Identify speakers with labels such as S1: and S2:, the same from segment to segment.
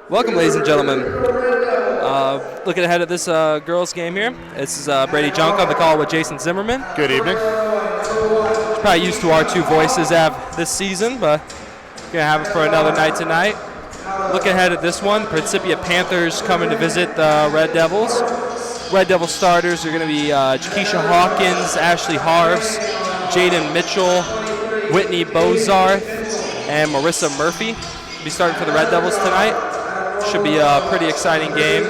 S1: Welcome, ladies and gentlemen. Looking ahead at this girls' game here. This is Brady Junk on the call with Jason Zimmerman.
S2: Good evening.
S1: She's probably used to our two voices this season, but going to have it for another night tonight. Looking ahead at this one, Principia Panthers coming to visit the Red Devils. Red Devil starters are going to be Jakisha Hawkins, Ashley Harves, Jaden Mitchell, Whitney Bozarth, and Marissa Murphy. Be starting for the Red Devils tonight. Should be a pretty exciting game.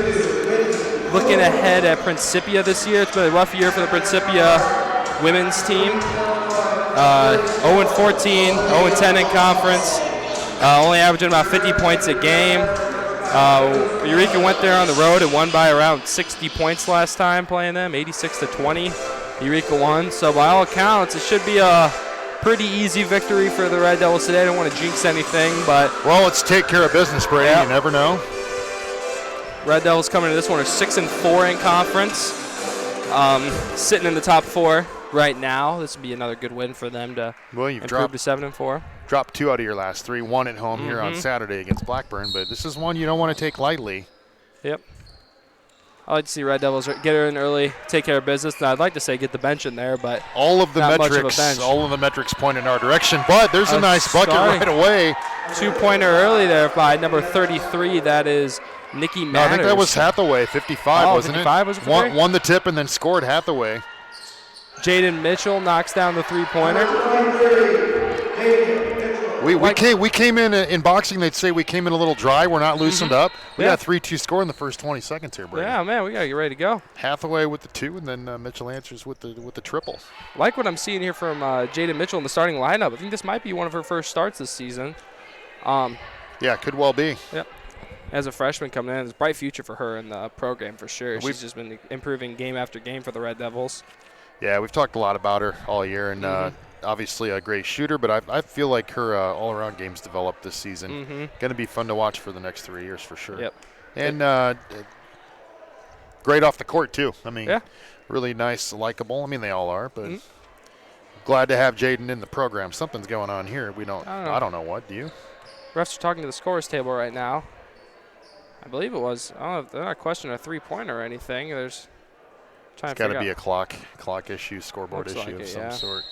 S1: Looking ahead at Principia this year, it's been a rough year for the Principia women's team. 0-14, 0-10 in conference, only averaging about 50 points a game. Eureka went there on the road and won by around 60 points last time playing them, 86-20. Eureka won, so by all accounts, it should be a pretty easy victory for the Red Devils today. I don't want to jinx anything, but...
S2: Well, let's take care of business, Brady. Yep. You never know.
S1: Red Devils coming to this one are 6-4 in conference. Sitting in the top 4 right now. This would be another good win for them to improve to 7-4.
S2: Dropped 2 out of your last 3. 1 at home here on Saturday against Blackburn, but this is one you don't want to take lightly.
S1: Yep. I like to see Red Devils get her in early, take care of business. Now, I'd like to say get the bench in there, but
S2: all of the metrics point in our direction. But there's a nice bucket right away.
S1: 2-pointer early there by number 33. That is Nikki Matters.
S2: No, I think that was Hathaway, 55, wasn't
S1: 55
S2: it?
S1: Was it?
S2: Won the tip and then scored Hathaway.
S1: Jaden Mitchell knocks down the 3-pointer.
S2: We came in boxing, they'd say we came in a little dry. We're not loosened up. We got a 3-2 score in the first 20 seconds here, Brady.
S1: Yeah, man, we got to get ready to go.
S2: Hathaway with the 2, and then Mitchell answers with the triple.
S1: Like what I'm seeing here from Jaden Mitchell in the starting lineup. I think this might be one of her first starts this season.
S2: Yeah, could well be.
S1: Yep. As a freshman coming in, it's a bright future for her in the program for sure. She's just been improving game after game for the Red Devils.
S2: Yeah, we've talked a lot about her all year, and obviously a great shooter, but I feel like her all-around game's developed this season. Going to be fun to watch for the next 3 years for sure.
S1: Yep.
S2: And great off the court, too. I mean, really nice, likable. I mean, they all are, but glad to have Jaden in the program. Something's going on here. I don't know what. Do you?
S1: Refs are talking to the scorers table right now. I believe it was. I don't know if they're not questioning a 3-pointer or anything. It's
S2: got to be a clock issue, scoreboard issue of some sort.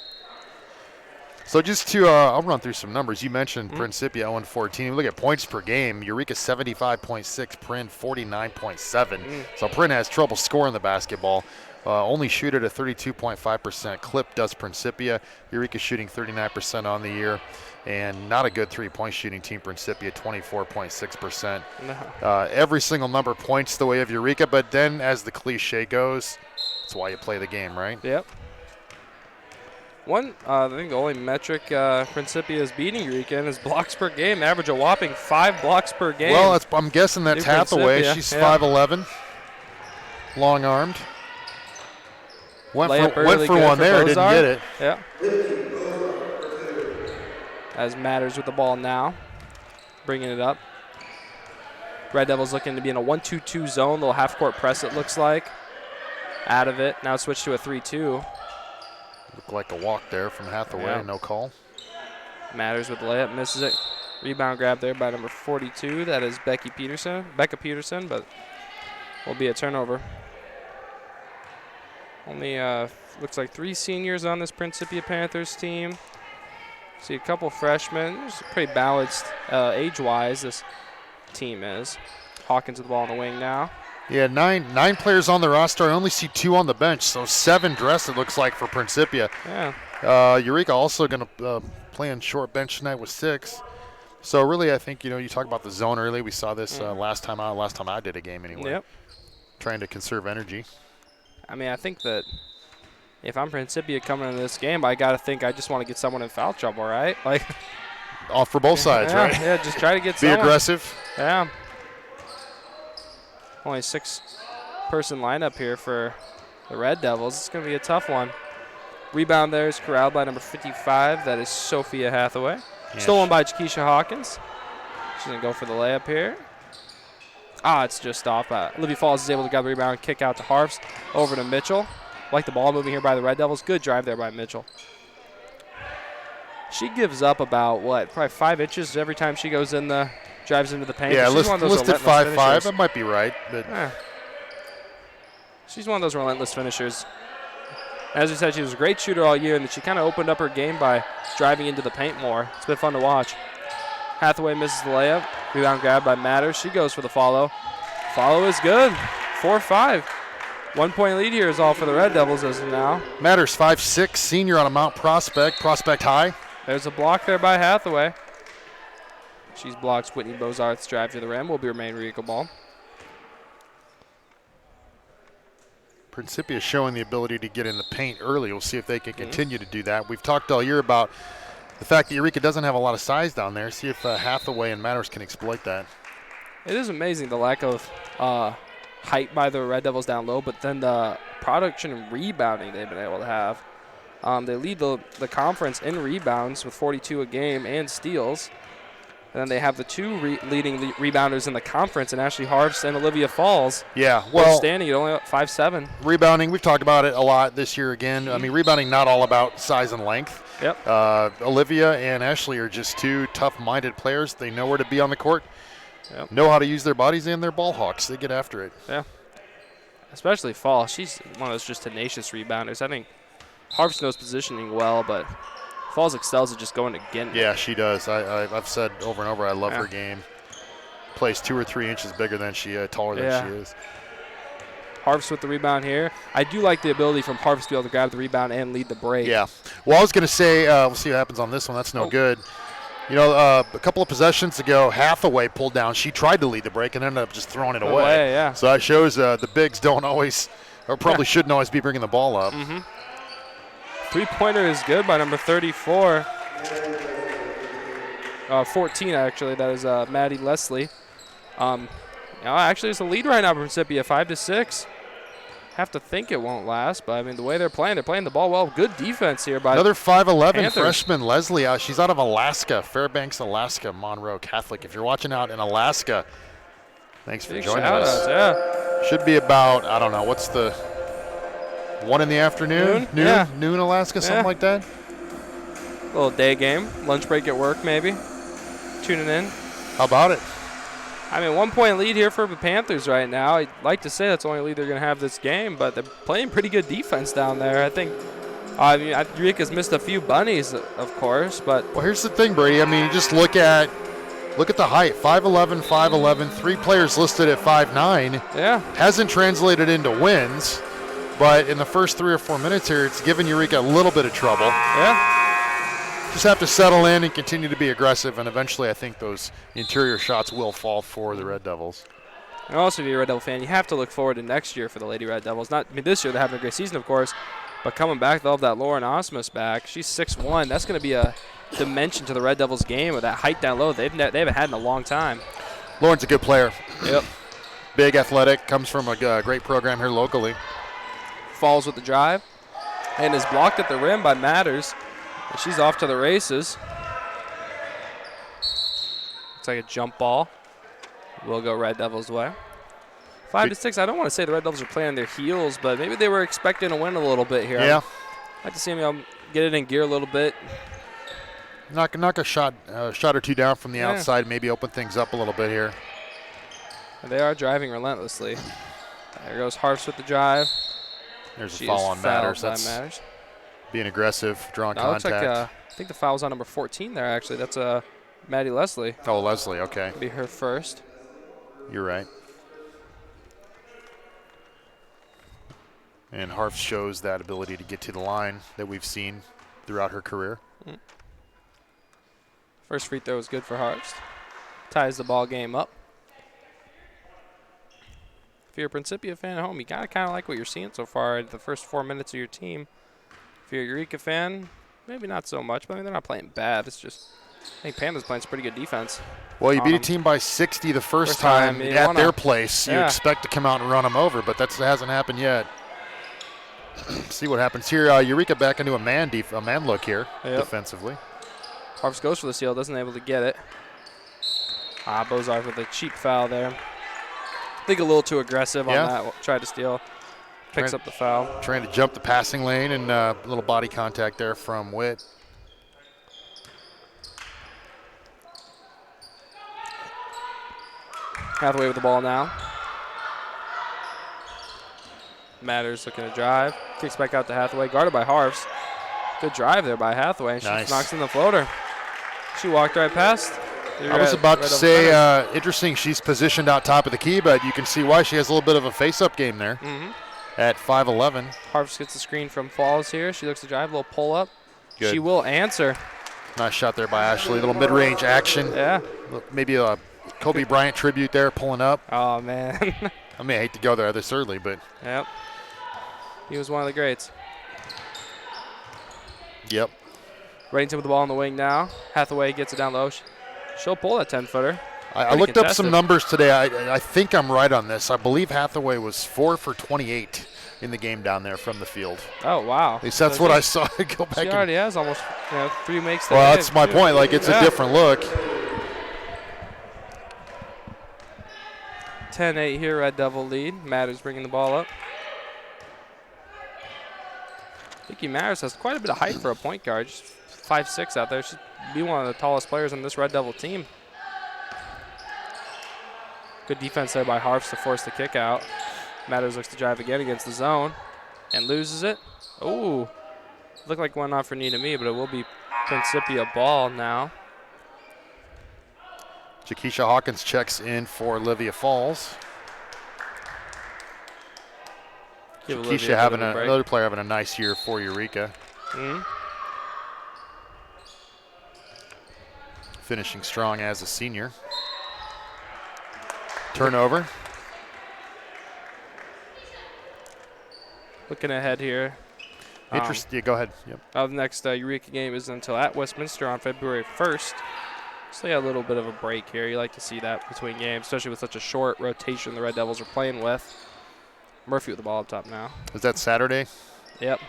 S2: So just to, I'll run through some numbers. You mentioned Principia 0-14. Look at points per game. Eureka 75.6, Prin 49.7. So Prin has trouble scoring the basketball. Only shoot at a 32.5% clip does Principia. Eureka shooting 39% on the year. And not a good three-point shooting team, Principia, 24.6%. No. Every single number points the way of Eureka, but then as the cliche goes, that's why you play the game, right?
S1: Yep. I think the only metric Principia is beating Eureka in is blocks per game. They average a whopping 5 blocks per game.
S2: Well, I'm guessing that's Hathaway. She's 5'11", long-armed. Went for one there, didn't get it.
S1: Yeah. As Matters with the ball now, bringing it up. Red Devils looking to be in a 1-2-2 zone, little half-court press it looks like. Out of it, now switch to a 3-2.
S2: Looked like a walk there from Hathaway, no call.
S1: Matters with the layup, misses it. Rebound grab there by number 42, that is Becca Peterson, but will be a turnover. Only looks like 3 seniors on this Principia Panthers team. See a couple freshmen. It's pretty balanced age-wise, this team is. Hawkins with the ball on the wing now.
S2: Yeah, nine players on the roster. I only see 2 on the bench, so 7 dressed it looks like for Principia.
S1: Yeah.
S2: Eureka also going to play on short bench tonight with 6. So really, I think, you talk about the zone early. We saw this last time I did a game anyway.
S1: Yep.
S2: Trying to conserve energy.
S1: I mean, I think that if I'm Principia coming into this game, I got to think I just want to get someone in foul trouble, right? Like,
S2: off for both sides, right?
S1: Yeah, just try to get
S2: Be aggressive.
S1: Yeah. Only 6-person lineup here for the Red Devils. It's going to be a tough one. Rebound there is corralled by number 55. That is Sophia Hathaway. Yeah. Stolen by Jakisha Hawkins. She's going to go for the layup here. It's just off. Libby Falls is able to grab the rebound and kick out to Harps. Over to Mitchell. Like the ball moving here by the Red Devils. Good drive there by Mitchell. She gives up about, probably 5 inches every time she goes in the drives into the paint.
S2: Yeah,
S1: she's one of those
S2: listed 5'5". That might be right. But
S1: she's one of those relentless finishers. As we said, she was a great shooter all year, and she kind of opened up her game by driving into the paint more. It's been fun to watch. Hathaway misses the layup. Rebound grab by Matters. She goes for the follow. Follow is good. 4-5. 1 point lead here is all for the Red Devils as of now.
S2: Matters 5'6", senior on a Mount Prospect High.
S1: There's a block there by Hathaway. She's blocked Whitney Bozarth's drive to the rim. Will be remain Eureka ball.
S2: Principia showing the ability to get in the paint early. We'll see if they can continue to do that. We've talked all year about the fact that Eureka doesn't have a lot of size down there. See if Hathaway and Matters can exploit that.
S1: It is amazing the lack of height by the Red Devils down low, but then the production and rebounding they've been able to have. They lead the conference in rebounds with 42 a game and steals. And then they have the two leading rebounders in the conference, and Ashley Harfst and Olivia Falls.
S2: Yeah, well,
S1: standing at only 5'7".
S2: Rebounding, we've talked about it a lot this year again. I mean, rebounding not all about size and length.
S1: Yep.
S2: Olivia and Ashley are just two tough-minded players. They know where to be on the court,
S1: know
S2: how to use their bodies, and they're ball hawks. They get after it.
S1: Yeah. Especially Falls. She's one of those just tenacious rebounders. I think Harfst knows positioning well, but Falls excels at just going to get it.
S2: Yeah, she does. I've said over and over I love her game. Plays 2 or 3 inches bigger than taller than she is.
S1: Harfst with the rebound here. I do like the ability from Harfst to be able to grab the rebound and lead the break.
S2: Yeah. Well, I was going to say, we'll see what happens on this one. That's no good. You know, a couple of possessions ago, Hathaway pulled down. She tried to lead the break and ended up just throwing it away.
S1: Yeah.
S2: So that shows the bigs don't always, or probably shouldn't always be bringing the ball up.
S1: Three-pointer is good by number 34. 14, actually. That is Maddie Leslie. Actually, it's a lead right now for Principia, 5-6. Have to think it won't last, but I mean the way they're playing the ball well. Good defense here by
S2: another 5'11"
S1: Panthers.
S2: freshman Leslie. She's out of Alaska, Fairbanks, Alaska, Monroe Catholic. If you're watching out in Alaska, thanks for joining us.
S1: Yeah.
S2: Should be about, I don't know, what's the 1 in the afternoon? Noon Alaska, something like that.
S1: Little day game, lunch break at work maybe. Tuning in.
S2: How about it?
S1: I mean, 1 point lead here for the Panthers right now. I'd like to say that's the only lead they're going to have this game, but they're playing pretty good defense down there. I think Eureka's missed a few bunnies, of course, but
S2: well, here's the thing, Brady. I mean, you just look at the height. 5'11", 5'11", 3 players listed at 5'9".
S1: Yeah.
S2: Hasn't translated into wins, but in the first 3 or 4 minutes here, it's given Eureka a little bit of trouble.
S1: Yeah.
S2: Just have to settle in and continue to be aggressive, and eventually I think those interior shots will fall for the Red Devils.
S1: And also, if you're a Red Devil fan, you have to look forward to next year for the Lady Red Devils. This year they're having a great season, of course, but coming back, they'll have that Lauren Osmus back. She's 6'1". That's going to be a dimension to the Red Devils game with that height down low they haven't had in a long time.
S2: Lauren's a good player.
S1: Yep.
S2: Big, athletic, comes from a great program here locally.
S1: Falls with the drive and is blocked at the rim by Matters. And she's off to the races. Looks like a jump ball. Will go Red Devils' way. 5-6. I don't want to say the Red Devils are playing on their heels, but maybe they were expecting to win a little bit here.
S2: Yeah.
S1: I'd like to see them get it in gear a little bit.
S2: Knock a shot or two down from the outside, maybe open things up a little bit here.
S1: They are driving relentlessly. There goes Harfst with the drive.
S2: There's a foul on Matters. That's
S1: Matters.
S2: Being aggressive, drawing contact.
S1: Looks like, I think the foul's on number 14 there, actually. That's Maddie Leslie.
S2: Oh, Leslie, okay.
S1: Be her first.
S2: You're right. And Harf shows that ability to get to the line that we've seen throughout her career.
S1: First free throw is good for Harfst. Ties the ball game up. If you're a Principia fan at home, you gotta kind of like what you're seeing so far in the first 4 minutes of your team. If you're a Eureka fan, maybe not so much, but I mean, they're not playing bad. It's just, I think Panthers playing some pretty good defense.
S2: Well, you beat a team by 60 the first time at their place. You expect to come out and run them over, but that hasn't happened yet. See what happens here. Eureka back into a man look here defensively.
S1: Harfst goes for the steal, doesn't able to get it. Bozarth with a cheap foul there. I think a little too aggressive on that. Tried to steal. Picks up the foul.
S2: Trying to jump the passing lane and a little body contact there from Witt.
S1: Hathaway with the ball now. Matters looking to drive. Kicks back out to Hathaway. Guarded by Harfs. Good drive there by Hathaway. She knocks in the floater. She walked right past.
S2: I was about to say, interesting, she's positioned out top of the key, but you can see why she has a little bit of a face-up game there at 5'11".
S1: Harfs gets the screen from Falls here. She looks to drive, a little pull-up.
S2: Good.
S1: She will answer.
S2: Nice shot there by Ashley. A little mid-range action.
S1: Yeah.
S2: Maybe a Kobe Bryant tribute there, pulling up.
S1: Oh, man.
S2: I mean, I hate to go there this early, but.
S1: Yep. He was one of the greats.
S2: Yep.
S1: Reddington with the ball on the wing now. Hathaway gets it down low. She'll pull that 10-footer.
S2: I looked up some numbers today. I think I'm right on this. I believe Hathaway was 4 for 28 in the game down there from the field.
S1: Oh, wow.
S2: At least that's what I saw. Go back.
S1: She already has almost 3 makes.
S2: Well, that's my point. Like, it's a different look.
S1: 10-8 here, Red Devil lead. Matters bringing the ball up. Vicky Matters has quite a bit of height for a point guard. She's 5'6" out there. She'd be one of the tallest players on this Red Devil team. Good defense there by Harfs to force the kick out. Matters looks to drive again against the zone and loses it. Ooh, looked like one off for knee to me, but it will be Principia ball now.
S2: Jakisha Hawkins checks in for Olivia Falls. Jakisha having another player having a nice year for Eureka. Finishing strong as a senior. Turnover.
S1: Looking ahead here.
S2: Interesting. Go ahead. Yep.
S1: The next Eureka game isn't until at Westminster on February 1st. So yeah, a little bit of a break here. You like to see that between games, especially with such a short rotation the Red Devils are playing with. Murphy with the ball up top now.
S2: Is that Saturday?
S1: Yep.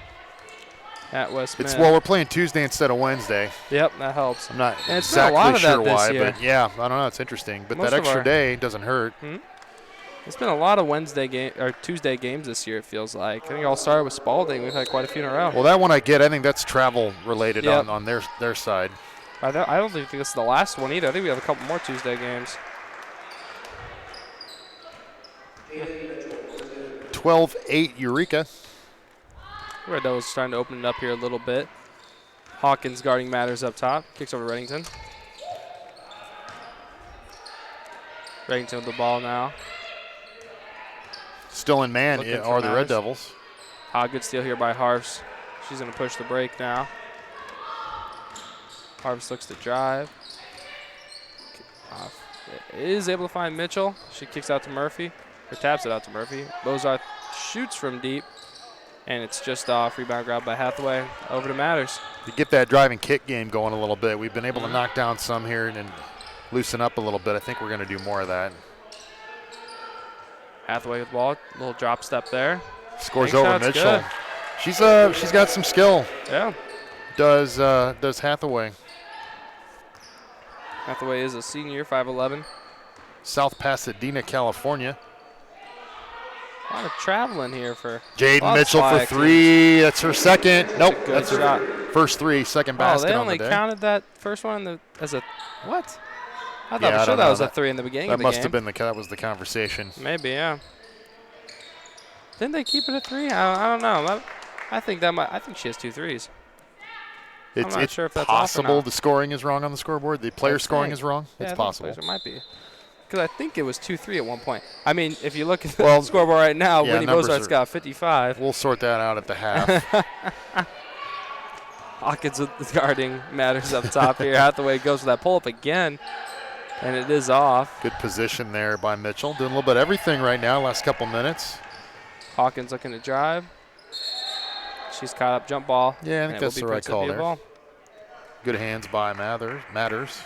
S1: At Westminster.
S2: Well, we're playing Tuesday instead of Wednesday.
S1: Yep, that helps.
S2: I'm not exactly sure why, but yeah, I don't know. It's interesting. But that extra day doesn't hurt.
S1: It's been a lot of Tuesday games this year, it feels like. I think it all started with Spalding. We've had quite a few in a row.
S2: Well, that one I get. I think that's travel related on their side.
S1: I don't think this is the last one either. I think we have a couple more Tuesday games.
S2: 12-8 Eureka.
S1: Red Devils starting to open it up here a little bit. Hawkins guarding Matters up top. Kicks over Reddington. Reddington with the ball now.
S2: Still in man are the Red Devils.
S1: Good steal here by Harfs. She's going to push the break now. Harfs looks to drive. Is able to find Mitchell. She kicks out to Murphy, or taps it out to Murphy. Bozarth shoots from deep, and it's just off. Rebound grab by Hathaway. Over to Matters.
S2: To get that driving kick game going a little bit. We've been able to knock down some here and loosen up a little bit. I think we're going to do more of that.
S1: Hathaway with the ball. Little drop step there.
S2: Scores over Mitchell. Good. She's got some skill.
S1: Yeah.
S2: Does Hathaway.
S1: Hathaway is a senior, 5'11".
S2: South Pasadena, California.
S1: A lot of traveling here for
S2: Jaden Mitchell for 3. That's her second. Nope, that's
S1: shot.
S2: Her first 3, second basket
S1: on the day. They only counted that first one as a what? I thought for sure that was a 3 in the beginning of the game.
S2: That must have been that was the conversation.
S1: Maybe, yeah. Didn't they keep it at 3? I don't know. I think she has 2 threes. I'm not sure if that's
S2: possible the scoring is wrong on the scoreboard. The player scoring is wrong.
S1: Yeah,
S2: it's possible.
S1: It might be. Because I think it was 2-3 at one point. I mean, if you look at the scoreboard right now, Winnie Bozart's got 55.
S2: We'll sort that out at the half.
S1: Hawkins guarding Matters up top here. Hathaway goes for that pull-up again, and it is off.
S2: Good position there by Mitchell. Doing a little bit of everything right now, last couple minutes.
S1: Hawkins looking to drive. She's caught up, jump ball.
S2: Yeah, I think that's the right call there. Good hands by Matters.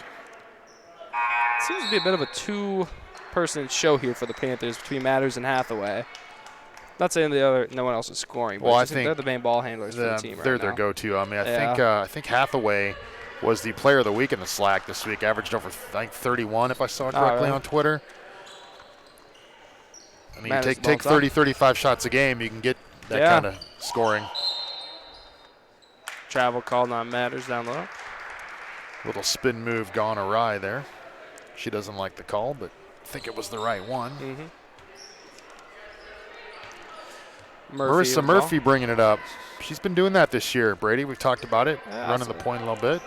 S1: Seems to be a bit of a two-person show here for the Panthers between Matters and Hathaway. Not saying no one else is scoring, but I think they're the main ball handlers for the team right now.
S2: They're their go-to. I mean, I think Hathaway was the player of the week in the SLAC this week. Averaged over, I think, 31, if I saw it correctly on Twitter. I mean, take 30, 35 shots a game, you can get that kind of scoring.
S1: Travel called on Matters down low.
S2: Little spin move gone awry there. She doesn't like the call, but think it was the right one.
S1: Murphy
S2: Marissa Murphy bringing it up. She's been doing that this year, Brady. We've talked about it, running the point a little bit.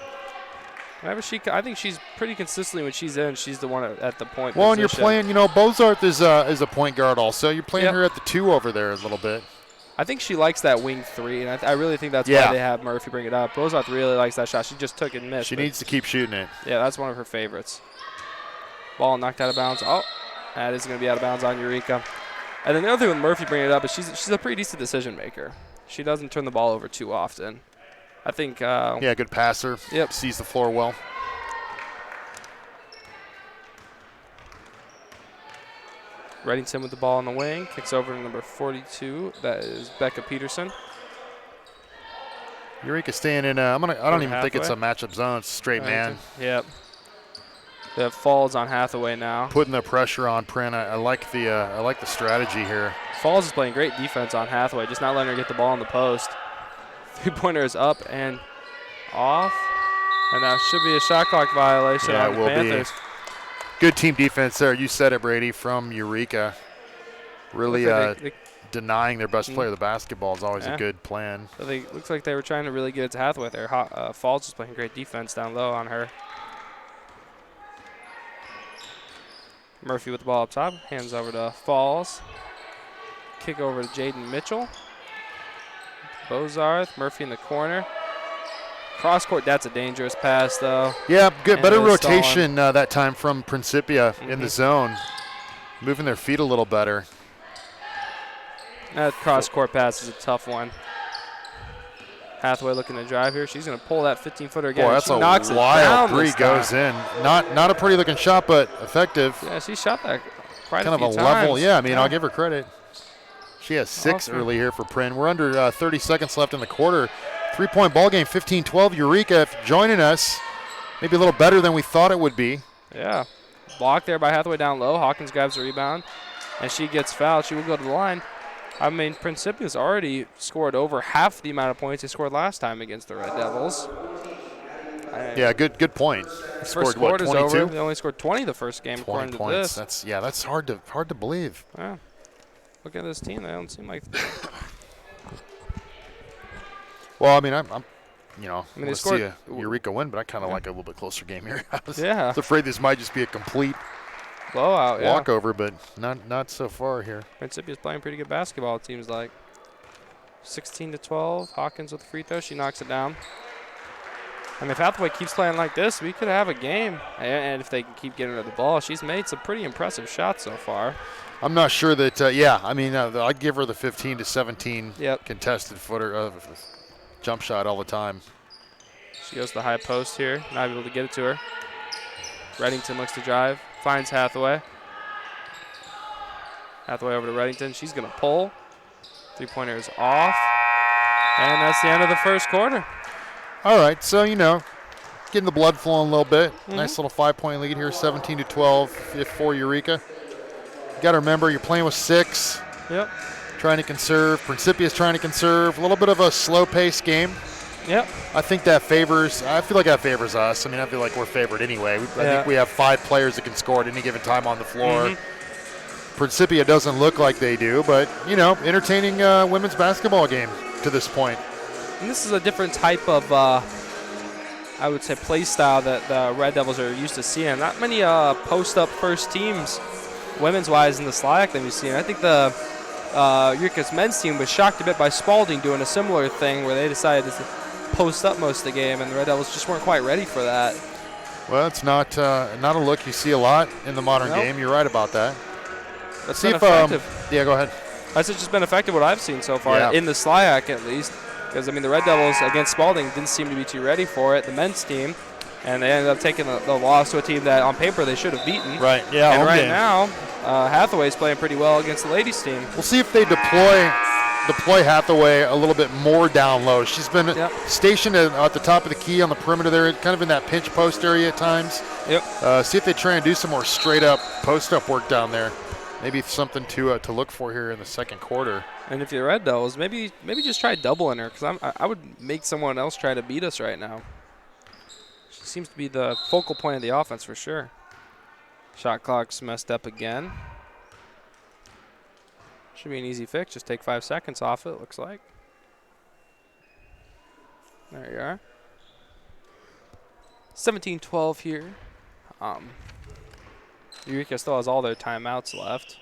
S1: Whenever I think she's pretty consistently when she's in. She's the one at the point.
S2: Well,
S1: position.
S2: And you're playing. You know, Bozarth is a point guard also. You're playing her at the 2 over there a little bit.
S1: I think she likes that wing 3, and I really think that's why they have Murphy bring it up. Bozarth really likes that shot. She just took it and missed.
S2: She needs to keep shooting it.
S1: Yeah, that's one of her favorites. Ball knocked out of bounds. Oh, that is going to be out of bounds on Eureka. And then the other thing with Murphy bringing it up is she's a pretty decent decision maker. She doesn't turn the ball over too often. I think.
S2: Good passer.
S1: Yep.
S2: Sees the floor well.
S1: Reddington with the ball on the wing. Kicks over to number 42. That is Becca Peterson.
S2: Eureka staying in. I don't even think it's a matchup zone. It's straight man.
S1: Yep. The Falls on Hathaway now.
S2: Putting the pressure on Prin. I like the strategy here.
S1: Falls is playing great defense on Hathaway, just not letting her get the ball in the post. 3-pointer is up and off. And that should be a shot clock violation on the Panthers.
S2: Be. Good team defense there. You said it, Brady, from Eureka. Really denying their best player the basketball is always a good plan.
S1: So looks like they were trying to really get it to Hathaway there. Falls is playing great defense down low on her. Murphy with the ball up top. Hands over to Falls. Kick over to Jaden Mitchell. Bozarth. Murphy in the corner. Cross court, that's a dangerous pass, though.
S2: Yeah, good. Better rotation that time from Principia in the zone. Moving their feet a little better.
S1: That cross court pass is a tough one. Hathaway looking to drive here. She's going to pull that 15-footer again.
S2: Boy, that's a wild 3 goes in. Not a pretty looking shot, but effective.
S1: Yeah, she shot that quite
S2: kind
S1: a few
S2: of a
S1: times.
S2: level. Yeah, I mean, I'll give her credit. She has 6 early here for Prin. We're under 30 seconds left in the quarter. 3-point ball game, 15-12. Eureka joining us. Maybe a little better than we thought it would be.
S1: Yeah. Blocked there by Hathaway down low. Hawkins grabs the rebound, and she gets fouled. She will go to the line. I mean, Principia's already scored over half the amount of points they scored last time against the Red Devils.
S2: Yeah, good point.
S1: First quarter's over. They only scored 20 the first game,
S2: 20
S1: according
S2: points.
S1: to this.
S2: That's hard to believe.
S1: Yeah. Look at this team. They don't seem like.
S2: Well, I mean, I want to see a Eureka win, but I kind of like a little bit closer game here. I was afraid this might just be a complete
S1: blowout,
S2: walkover, but not so far here.
S1: Principia's playing pretty good basketball, it seems like. 16-12. Hawkins with the free throw. She knocks it down. I mean, if Hathaway keeps playing like this, we could have a game. And if they can keep getting her the ball, she's made some pretty impressive shots so far.
S2: I'm not sure that, I'd give her the 15-17 contested footer jump shot all the time.
S1: She goes to the high post here, not able to get it to her. Reddington looks to drive, finds Hathaway. Hathaway over to Reddington. She's going to pull. 3-pointer is off. And that's the end of the first quarter.
S2: All right, so, getting the blood flowing a little bit. Nice little 5-point lead here, 17-12 for Eureka. You got to remember, you're playing with 6.
S1: Yep.
S2: Trying to conserve. Principia's trying to conserve. A little bit of a slow-paced game.
S1: Yep.
S2: I feel like that favors us. I mean, I feel like we're favored anyway. I think we have 5 players that can score at any given time on the floor. Principia doesn't look like they do, but, entertaining women's basketball game to this point.
S1: And this is a different type of, I would say, play style that the Red Devils are used to seeing. Not many post-up first teams, women's-wise, in the SLIAC that we've seen. I think the Eureka's men's team was shocked a bit by Spalding doing a similar thing where they decided to post up most of the game, and the Red Devils just weren't quite ready for that.
S2: Well, it's not a look you see a lot in the modern game. You're right about that.
S1: That's been effective.
S2: Yeah, go ahead.
S1: That's just been effective what I've seen so far, in the SLIAC at least. Because, I mean, the Red Devils against Spalding didn't seem to be too ready for it, the men's team. And they ended up taking the loss to a team that on paper they should have beaten.
S2: Right, yeah.
S1: And right now, Hathaway's playing pretty well against the ladies' team.
S2: We'll see if they deploy Hathaway a little bit more down low. She's been stationed at the top of the key on the perimeter there, kind of in that pinch post area at times.
S1: Yep.
S2: See if they try and do some more straight-up post-up work down there. Maybe something to look for here in the second quarter.
S1: And if you're Red Devils, maybe just try doubling her, because I would make someone else try to beat us right now. She seems to be the focal point of the offense for sure. Shot clock's messed up again. Should be an easy fix. Just take 5 seconds off it, looks like. There you are. 17-12 here. Eureka still has all their timeouts left.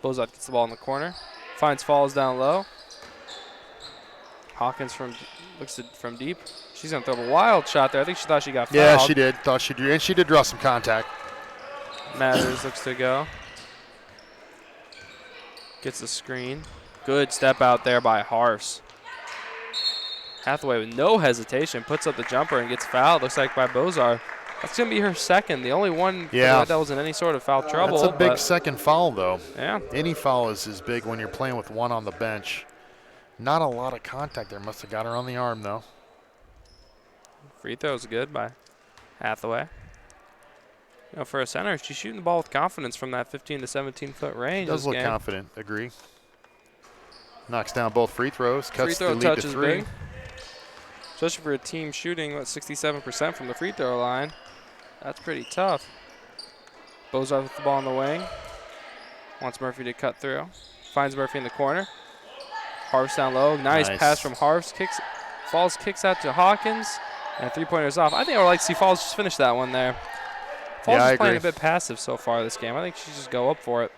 S1: Bozard gets the ball in the corner. Finds Falls down low. Hawkins looks from deep. She's going to throw a wild shot there. I think she thought she got fouled.
S2: Yeah, she did. Thought she did. And she did draw some contact.
S1: Matters looks to go. Gets the screen. Good step out there by Harfs. Hathaway with no hesitation puts up the jumper and gets fouled. Looks like by Bozar. That's going to be her second. The only one that was in any sort of foul trouble.
S2: That's a big second foul, though.
S1: Yeah.
S2: Any foul is big when you're playing with one on the bench. Not a lot of contact there. Must have got her on the arm, though.
S1: Free throw's good by Hathaway. You know, for a center, she's shooting the ball with confidence from that 15 to 17-foot range.
S2: Does look confident. Agree. Knocks down both free throws. Cuts the lead to 3.
S1: Big. Especially for a team shooting, 67% from the free throw line. That's pretty tough. Bozar with the ball in the wing. Wants Murphy to cut through. Finds Murphy in the corner. Harfs down low. Nice pass from Harfs. Falls kicks out to Hawkins. And three-pointer's off. I think I would like to see Falls just finish that one there. Falls is playing a bit passive so far this game. I think she should just go up for it.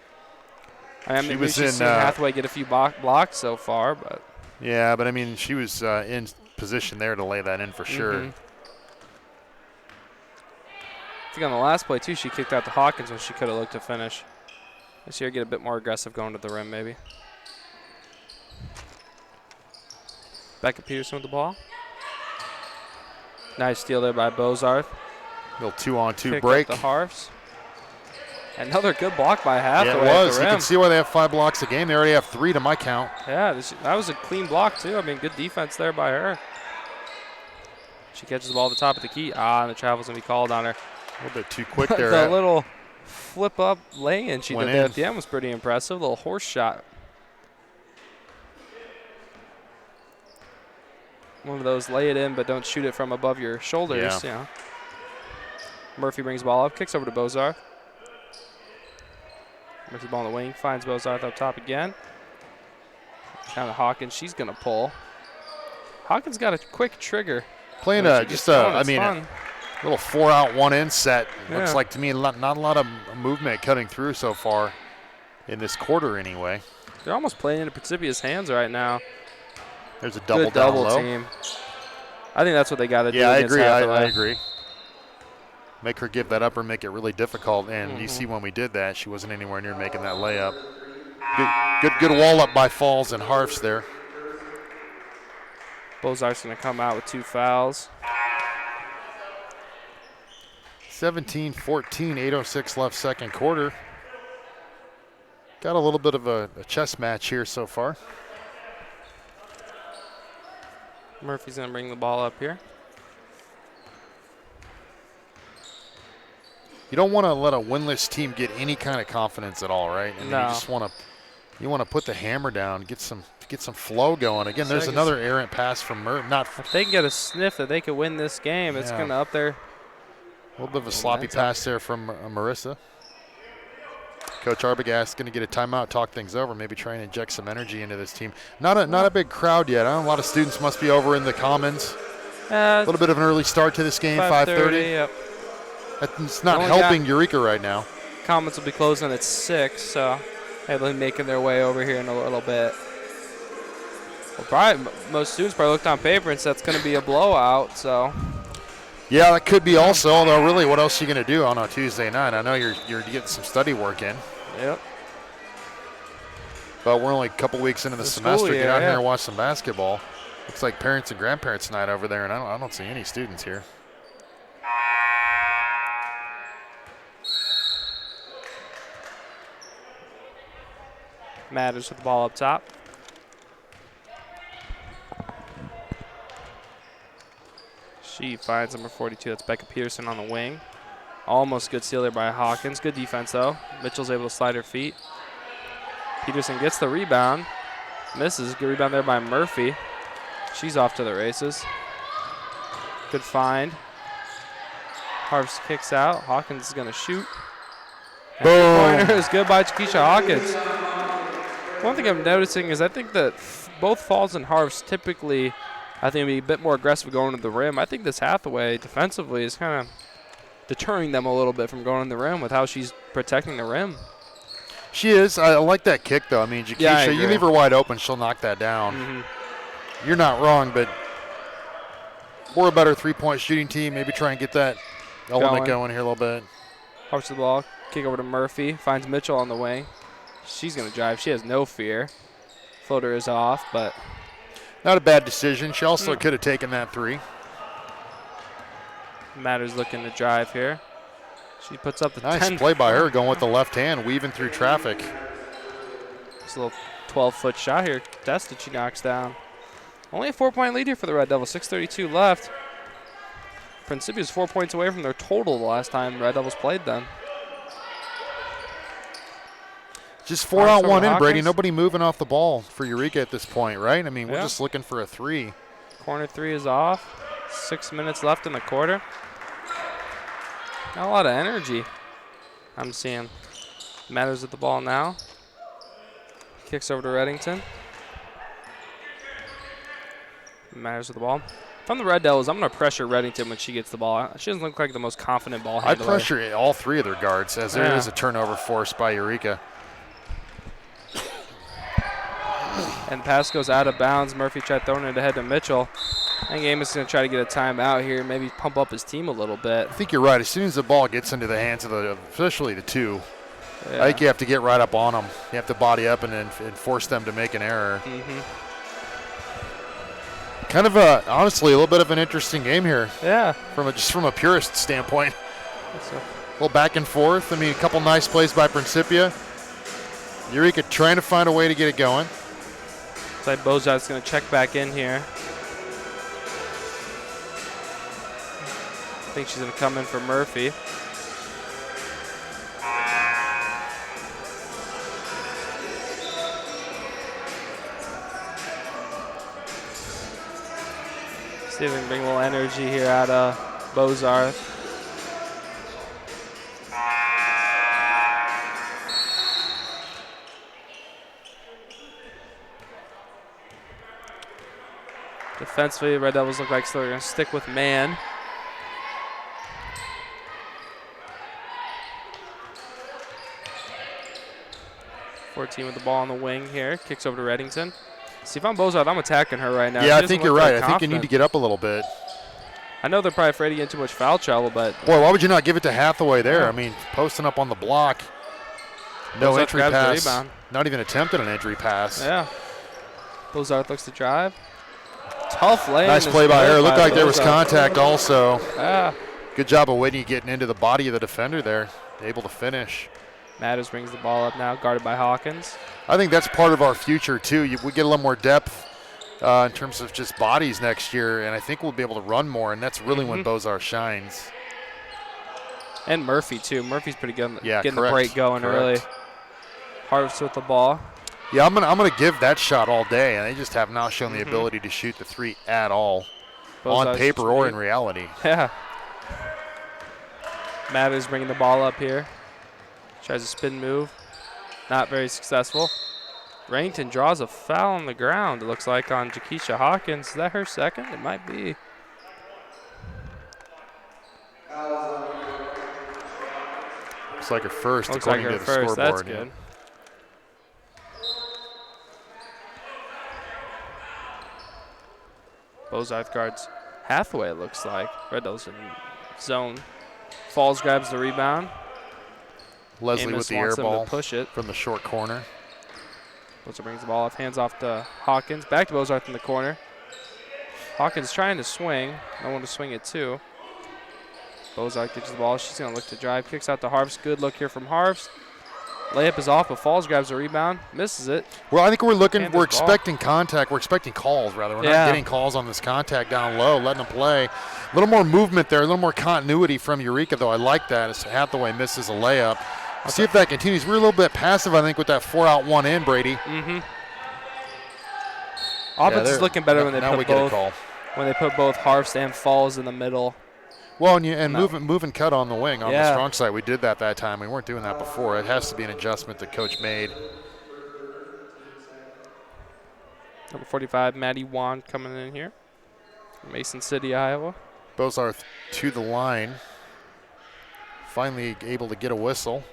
S1: I mean, she's seen Hathaway get a few blocks so far, but.
S2: Yeah, but I mean, she was in position there to lay that in for sure.
S1: I think on the last play, too, she kicked out to Hawkins when she could have looked to finish. Let's see her get a bit more aggressive going to the rim, maybe. Becca Peterson with the ball. Nice steal there by Bozarth.
S2: Little 2-on-2 break.
S1: The Harfs. Another good block by Hathaway.
S2: Yeah, it was. You can see why they have 5 blocks a game. They already have 3 to my count.
S1: Yeah, that was a clean block, too. I mean, good defense there by her. She catches the ball at the top of the key. And the travel's going to be called on her.
S2: A little bit too quick there.
S1: The little flip-up lay-in she did there at the end was pretty impressive. A little horse shot. One of those lay it in but don't shoot it from above your shoulders. Yeah. Murphy brings the ball up, kicks over to Bozar. Murphy ball in the wing, finds Bozarth up top again. Down to Hawkins, she's going to pull. Hawkins got a quick trigger.
S2: Playing a little 4-out, 1-in set.
S1: Yeah.
S2: Looks like to me not a lot of movement cutting through so far in this quarter anyway.
S1: They're almost playing into Principia's hands right now.
S2: There's a double
S1: team. I think that's what they got to do.
S2: Yeah, I agree. I agree. Make her give that up or make it really difficult. And you see when we did that, she wasn't anywhere near making that layup. Good wall up by Falls and Harfs there.
S1: Bozart's going to come out with 2 fouls.
S2: 17-14, 8:06 left second quarter. Got a little bit of a chess match here so far.
S1: Murphy's going to bring the ball up here.
S2: You don't want to let a winless team get any kind of confidence at all, right? And
S1: no.
S2: You just want to put the hammer down, get some flow going. Again, there's another errant pass from Murphy.
S1: If they can get a sniff that they could win this game, it's going to up there.
S2: A little bit of a sloppy pass there from Marissa. Coach Arbogast going to get a timeout, talk things over, maybe try and inject some energy into this team. Not a big crowd yet. I know a lot of students must be over in the Commons. A little bit of an early start to this game, 5:30.
S1: Yep.
S2: It's not helping Eureka right now.
S1: Commons will be closing at 6, so they'll be making their way over here in a little bit. Well, most students probably looked on paper and said it's going to be a blowout, so.
S2: Yeah, that could be also, although really what else are you going to do on a Tuesday night? I know you're getting some study work in.
S1: Yep.
S2: But we're only a couple weeks into the semester. Get out here and watch some basketball. Looks like parents and grandparents night over there, and I don't see any students here.
S1: Matters with the ball up top. She finds number 42. That's Becca Peterson on the wing. Almost good steal there by Hawkins. Good defense, though. Mitchell's able to slide her feet. Peterson gets the rebound. Misses. Good rebound there by Murphy. She's off to the races. Good find. Harfs kicks out. Hawkins is going to shoot.
S2: Boom.
S1: Pointer is good by Jakeisha Hawkins. One thing I'm noticing is I think that both Falls and Harfs typically, I think, be a bit more aggressive going to the rim. I think this Hathaway defensively is kind of deterring them a little bit from going to the rim with how she's protecting the rim.
S2: She is. I like that kick, though. I mean, Jakeisha,
S1: Yeah,
S2: you leave her wide open, she'll knock that down.
S1: Mm-hmm.
S2: You're not wrong, but we're a better three-point shooting team. Maybe try and get that element going here a little bit.
S1: Harps the ball, kick over to Murphy, finds Mitchell on the wing. She's going to drive. She has no fear. Floater is off, but
S2: not a bad decision. She also could have taken that three.
S1: Matters looking to drive here. She puts up the
S2: nice play by her, going with the left hand, weaving through traffic.
S1: This little 12-foot shot here, tested, she knocks down. Only a 4-point lead here for the Red Devils, 6:32 left. Principia is 4 points away from their total the last time Red Devils played them.
S2: Just 4-on-1 in, Brady. Nobody moving off the ball for Eureka at this point, right? I mean, we're just looking for a three.
S1: Corner three is off. 6 minutes left in the quarter. Not a lot of energy I'm seeing. Matters at the ball now. Kicks over to Reddington. Matters with the ball. If I'm the Red Devils, I'm going to pressure Reddington when she gets the ball. She doesn't look like the most confident ball handler.
S2: I'd pressure all three of their guards as there is a turnover forced by Eureka.
S1: And pass goes out of bounds. Murphy tried throwing it ahead to Mitchell. I think Amos is going to try to get a timeout here, maybe pump up his team a little bit.
S2: I think you're right. As soon as the ball gets into the hands of especially the two, I think you have to get right up on them. You have to body up and force them to make an error. Kind of honestly, a little bit of an interesting game here.
S1: Yeah.
S2: Just from a purist standpoint. A little back and forth. I mean, a couple nice plays by Principia. Eureka trying to find a way to get it going.
S1: Looks like Bozart's going to check back in here. I think she's going to come in for Murphy. See if we can bring a little energy here out of Bozarth. Defensively, Red Devils look like they're going to stick with man. Team with the ball on the wing here. Kicks over to Reddington. See, if I'm Bozarth, I'm attacking her right now.
S2: Yeah, I think you're right. I think you need to get up a little bit.
S1: I know they're probably afraid to get in too much foul trouble, but...
S2: Boy, why would you not give it to Hathaway there? I mean, posting up on the block. No entry pass. Not even attempted an entry pass.
S1: Yeah. Bozarth looks to drive. Tough lane.
S2: Nice play by her. Looked like there was contact also.
S1: Yeah.
S2: Good job of Whitney getting into the body of the defender there. Able to finish.
S1: Matters brings the ball up now, guarded by Hawkins.
S2: I think that's part of our future, too. We get a little more depth in terms of just bodies next year, and I think we'll be able to run more, and that's really when Bozarth shines.
S1: And Murphy, too. Murphy's pretty good getting
S2: the
S1: break going early. Harvest with the ball.
S2: Yeah, I'm gonna give that shot all day, and they just have not shown the ability to shoot the three at all, on paper or in reality.
S1: Yeah. Matters bringing the ball up here. Tries a spin move. Not very successful. Reddington draws a foul on the ground, it looks like, on Jakeisha Hawkins. Is that her second? It might be.
S2: Looks like her first, according to the scoreboard.
S1: That's good. Bozarth guards Hathaway, it looks like. Red Devils in zone. Falls grabs the rebound.
S2: Leslie
S1: Amos
S2: with the air ball
S1: push it
S2: from the short corner.
S1: Bozarth brings the ball off, hands off to Hawkins. Back to Bozarth in the corner. Hawkins trying to swing. No one to swing it to. Bozarth gets the ball. She's going to look to drive. Kicks out to Harfs. Good look here from Harfs. Layup is off, but Falls grabs the rebound. Misses it.
S2: Well, I think we're expecting contact. We're expecting calls, rather. We're not getting calls on this contact down low, letting them play. A little more movement there, a little more continuity from Eureka, though. I like that as Hathaway misses a layup. See if that continues. We're a little bit passive, I think, with that 4-out-1 in, Brady.
S1: Offense is looking better when they put both Harfs and Falls in the middle.
S2: Well, and move and cut on the wing on the strong side. We did that time. We weren't doing that before. It has to be an adjustment that Coach made.
S1: Number 45, Maddie Wan coming in here. Mason City, Iowa.
S2: Bozarth to the line. Finally able to get a whistle.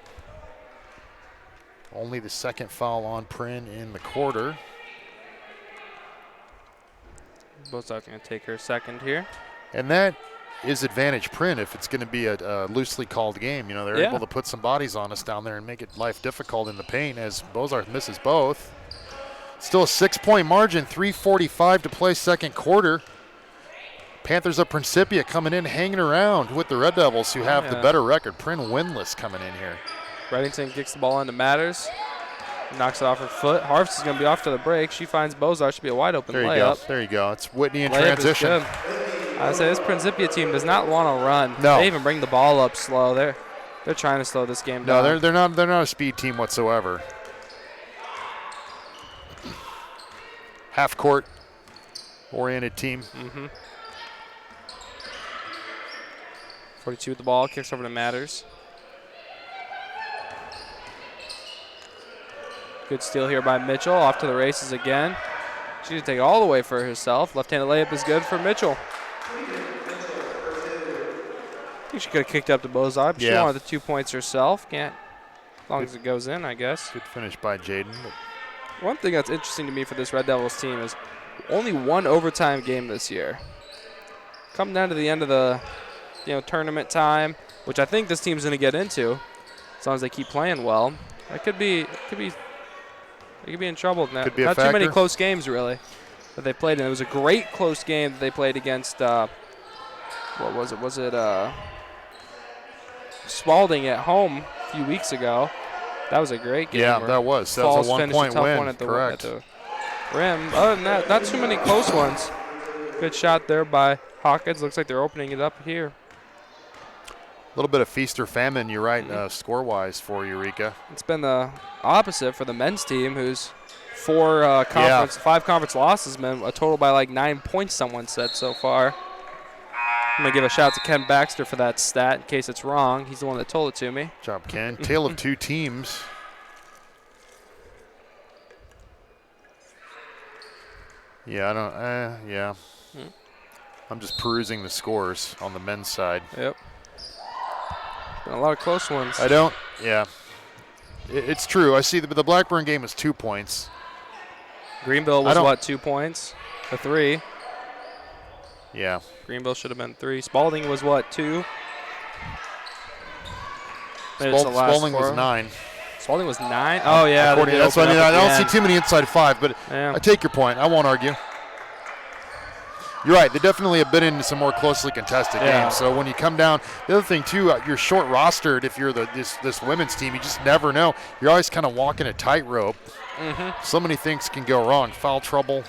S2: Only the second foul on Prin in the quarter.
S1: Bozarth going to take her second here.
S2: And that is advantage Prin if it's going to be a loosely called game. You know, they're able to put some bodies on us down there and make it life difficult in the paint as Bozarth misses both. Still a 6-point margin, 3:45 to play second quarter. Panthers of Principia coming in, hanging around with the Red Devils, who have the better record. Prin winless coming in here.
S1: Reddington kicks the ball into Matters. Knocks it off her foot. Harfst is going to be off to the break. She finds Bozarth. Should be a wide open layup.
S2: There you go. It's Whitney in
S1: layup
S2: transition.
S1: Is good. I say this Principia team does not want to run.
S2: No.
S1: They even bring the ball up slow. They're trying to slow this game down.
S2: No, they're not a speed team whatsoever. Half court oriented team.
S1: 42 with the ball, kicks over to Matters. Good steal here by Mitchell. Off to the races again. She can take it all the way for herself. Left-handed layup is good for Mitchell. I think she could have kicked up to Bozarth, but she wanted the 2 points herself. Can't, as long as it goes in, I guess.
S2: Good finish by Jaden.
S1: One thing that's interesting to me for this Red Devils team is only one overtime game this year. Come down to the end of the tournament time, which I think this team's going to get into, as long as they keep playing well. It could be in trouble. Not too many close games really that they played in. It was a great close game that they played against. What was it? Was it Spalding at home a few weeks ago? That was a great game.
S2: Yeah, that was. That was a 1-point win. Correct.
S1: At the rim. Other than that, not too many close ones. Good shot there by Hawkins. Looks like they're opening it up here.
S2: A little bit of feast or famine, you're right, score-wise for Eureka.
S1: It's been the opposite for the men's team, who's 5 conference losses, been a total by like 9 points, someone said so far. I'm going to give a shout out to Ken Baxter for that stat in case it's wrong. He's the one that told it to me.
S2: Good job, Ken. Tale of two teams. Yeah, I'm just perusing the scores on the men's side.
S1: Yep. Been a lot of close ones.
S2: It's true. I see the Blackburn game was 2 points.
S1: Greenville was 2 points? 3.
S2: Yeah.
S1: Greenville should have been 3. Spalding was 2?
S2: Spalding was 9.
S1: Spalding was 9? Oh, yeah.
S2: That's why I don't see too many inside 5, but I take your point. I won't argue. You're right. They definitely have been in some more closely contested games. So when you come down, the other thing, too, you're short-rostered if you're this women's team. You just never know. You're always kind of walking a tightrope. So many things can go wrong. Foul trouble.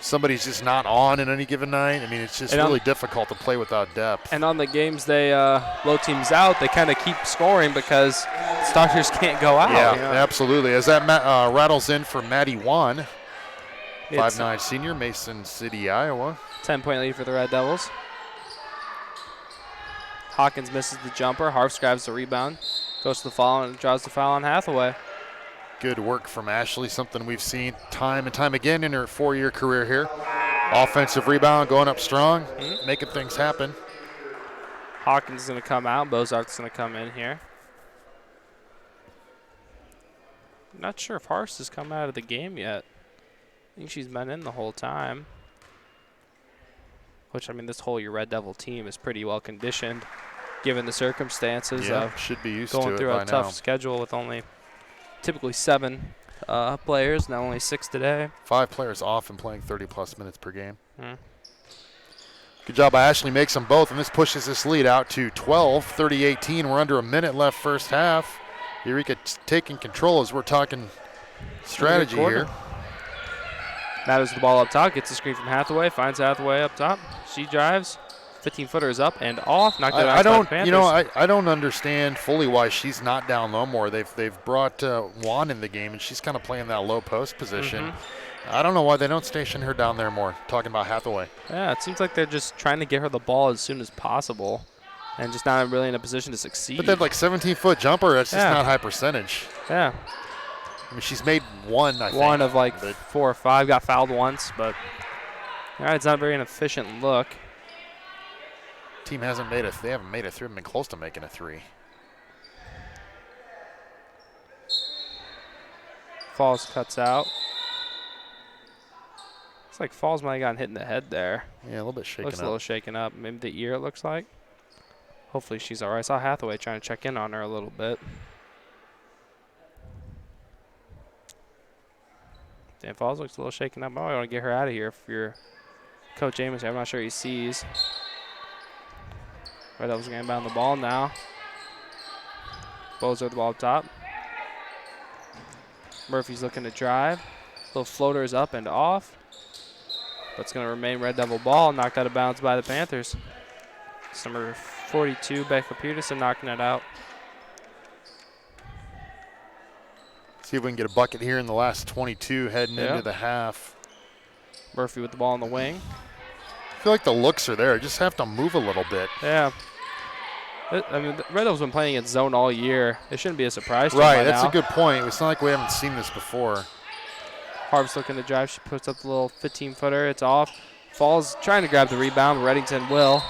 S2: Somebody's just not on in any given night. I mean, it's just really difficult to play without depth.
S1: And on the games they blow teams out, they kind of keep scoring because starters can't go out.
S2: Yeah, absolutely. As that rattles in for Maddie Wan. 5'9" senior, Mason City, Iowa.
S1: 10-point lead for the Red Devils. Hawkins misses the jumper. Harfst grabs the rebound. Goes to the foul and draws the foul on Hathaway.
S2: Good work from Ashley, something we've seen time and time again in her 4-year career here. Offensive rebound, going up strong, making things happen.
S1: Hawkins is going to come out. Bozarth's going to come in here. Not sure if Harfst has come out of the game yet. I think she's been in the whole time. Which, I mean, this whole Red Devil team is pretty well conditioned given the circumstances of
S2: should be used
S1: going
S2: to
S1: through
S2: it
S1: a tough schedule with only typically 7 players, now only 6 today.
S2: 5 players off and playing 30-plus minutes per game. Good job by Ashley, makes them both, and this pushes this lead out to 12, 30-18. We're under a minute left first half. Eureka taking control as we're talking strategy here.
S1: Matters the ball up top, gets the screen from Hathaway, finds Hathaway up top. She drives, 15-footer is up and off. Knocked it out by the Panthers.
S2: I don't understand fully why she's not down low more. They've brought Juan in the game, and she's kind of playing that low post position. I don't know why they don't station her down there more, talking about Hathaway.
S1: Yeah, it seems like they're just trying to get her the ball as soon as possible and just not really in a position to succeed.
S2: But that like 17-foot jumper, that's just not high percentage.
S1: Yeah.
S2: I mean, she's made one, I think.
S1: One of like 4 or 5. Got fouled once, but all right, it's not very an efficient look.
S2: Team hasn't made they haven't made a 3, been close to making a 3.
S1: Falls cuts out. Looks like Falls might have gotten hit in the head there.
S2: Yeah, a little bit shaken
S1: Looks
S2: up.
S1: a little shaken up. Maybe the ear, it looks like. Hopefully she's all right. I saw Hathaway trying to check in on her a little bit. Dan Falls looks a little shaken up. Oh, I want to get her out of here if you're Coach Amos. I'm not sure he sees. Red Devils are going to inbound the ball now. Bows with the ball up top. Murphy's looking to drive. Little floater is up and off. But it's going to remain Red Devil ball. Knocked out of bounds by the Panthers. It's number 42, Becca Peterson, knocking it out.
S2: See if we can get a bucket here in the last 22 heading into the half.
S1: Murphy with the ball in the wing.
S2: I feel like the looks are there. Just have to move a little bit.
S1: Yeah. I mean, the Red Devils been playing in zone all year. It shouldn't be a surprise to
S2: Right,
S1: them by
S2: that's
S1: now.
S2: a good point. It's not like we haven't seen this before.
S1: Harv's looking to drive. She puts up the little 15-footer. It's off. Falls trying to grab the rebound, but Reddington will.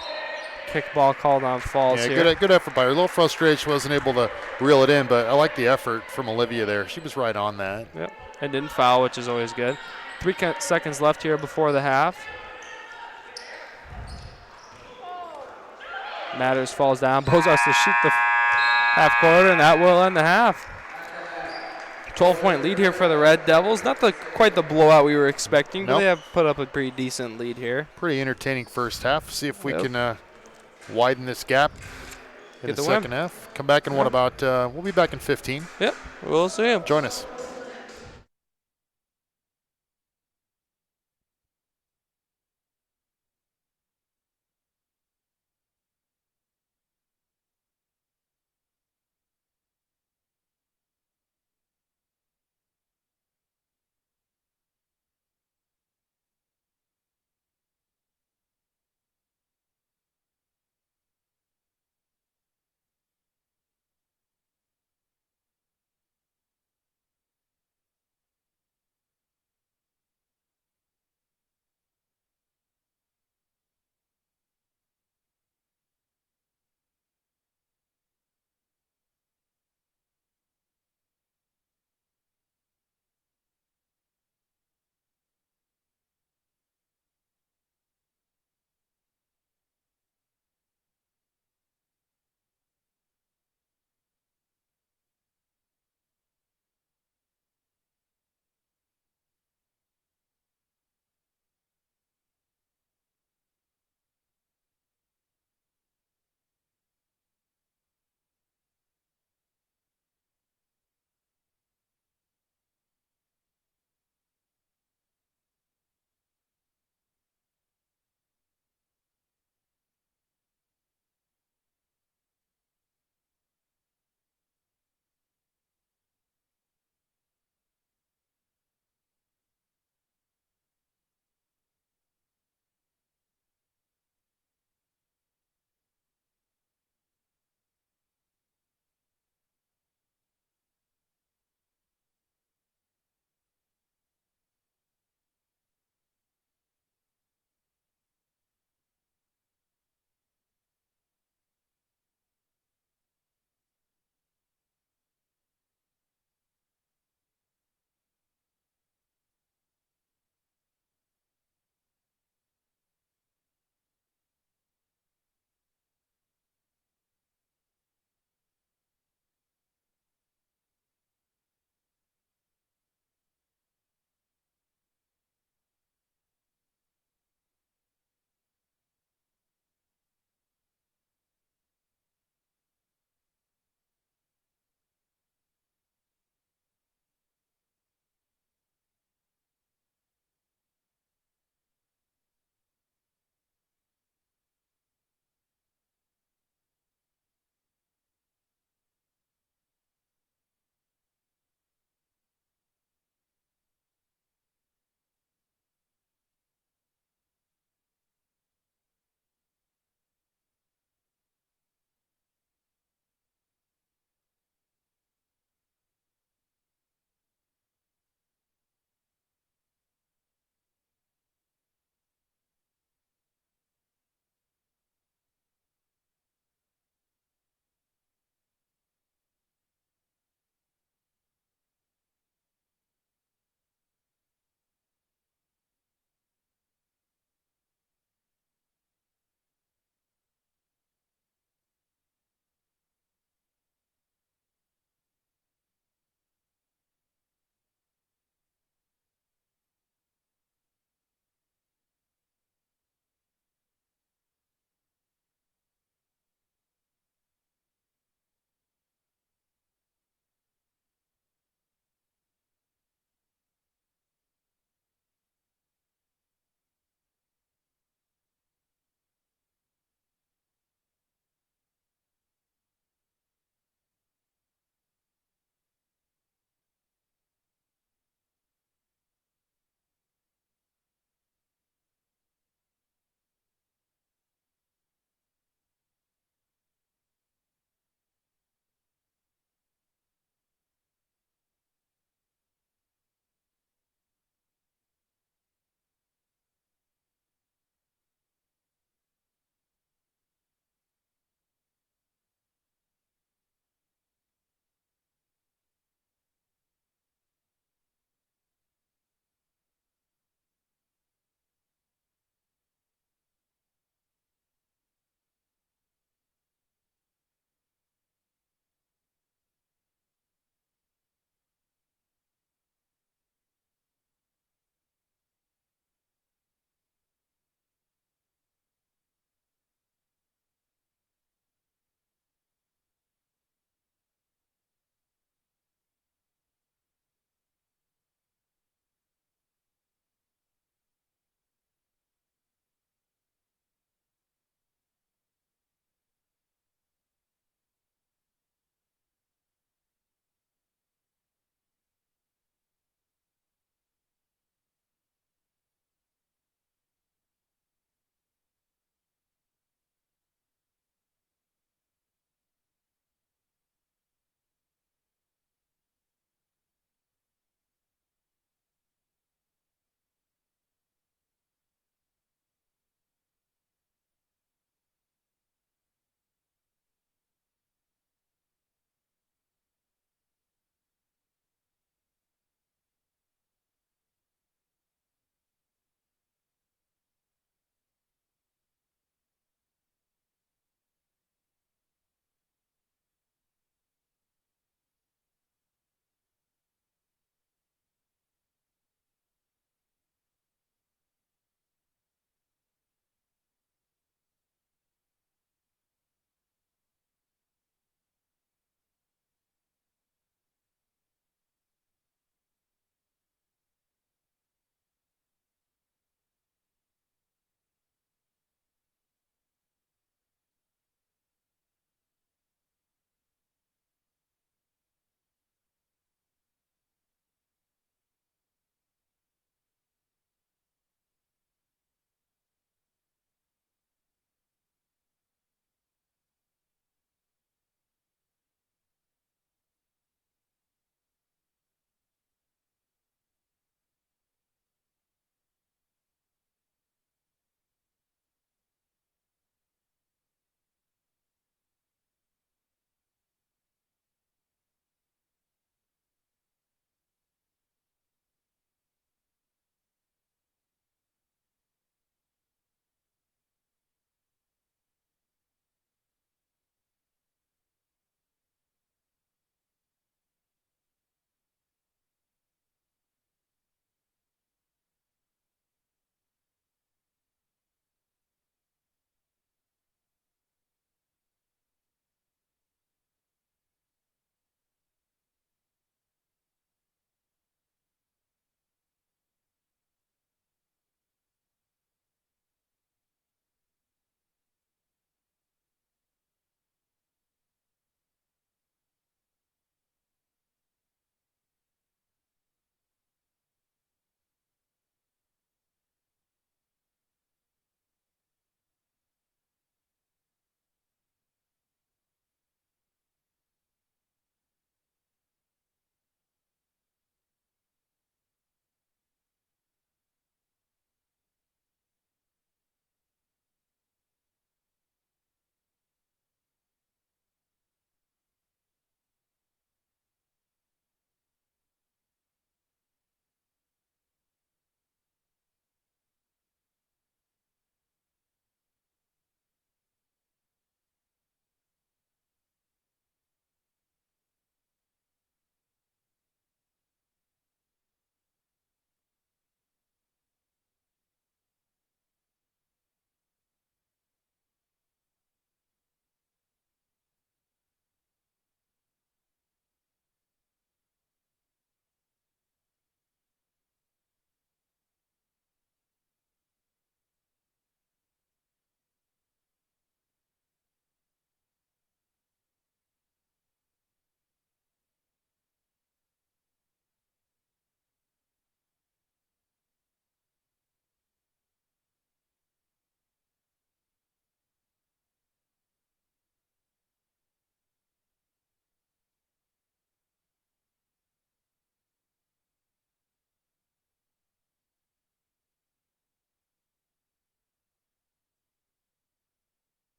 S1: Kick ball called on Falls here.
S2: Good effort by her. A little frustrated she wasn't able to reel it in, but I like the effort from Olivia there. She was right on that.
S1: Yep, and didn't foul, which is always good. 3 seconds left here before the half. Matters falls down. Bozos to shoot the half quarter, and that will end the half. 12-point lead here for the Red Devils. Not quite the blowout we were expecting, but they have put up a pretty decent lead here.
S2: Pretty entertaining first half. See if we can widen this gap in the second half. Come back in what about, we'll be back in 15.
S1: Yep, we'll see him.
S2: Join us.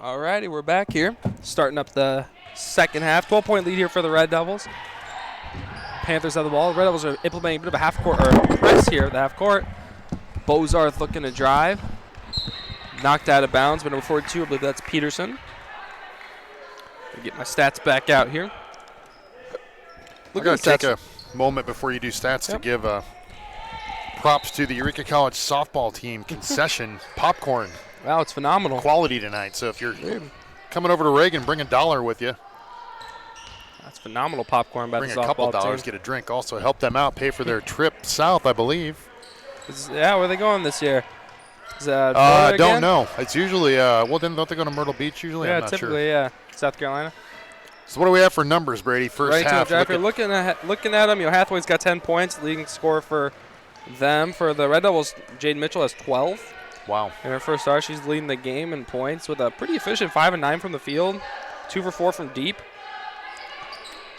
S1: Alrighty, we're back here. Starting up the second half. 12-point lead here for the Red Devils. Panthers have the ball. The Red Devils are implementing a bit of a half-court or press here at the half-court. Bozarth looking to drive. Knocked out of bounds, but number 42, I believe that's Peterson. Get my stats back out here.
S2: We're going to take a moment before you do stats to give props to the Eureka College softball team. Concession popcorn.
S1: Wow, it's phenomenal.
S2: Quality tonight. So if you're coming over to Reagan, bring $1 with you.
S1: That's phenomenal popcorn by the softball team.
S2: Bring a couple dollars, get a drink. Also help them out, pay for their trip south, I believe.
S1: Yeah, where are they going this year? Is that
S2: I don't know. It's usually, well, then don't they go to Myrtle Beach usually?
S1: Yeah,
S2: I'm not
S1: typically,
S2: sure.
S1: yeah. South Carolina.
S2: So what do we have for numbers, Brady? First half.
S1: Looking at them, Hathaway's got 10 points, leading scorer for them. For the Red Devils, Jaden Mitchell has 12.
S2: Wow.
S1: In her first start, she's leading the game in points with a pretty efficient 5 and 9 from the field, 2 for 4 from deep.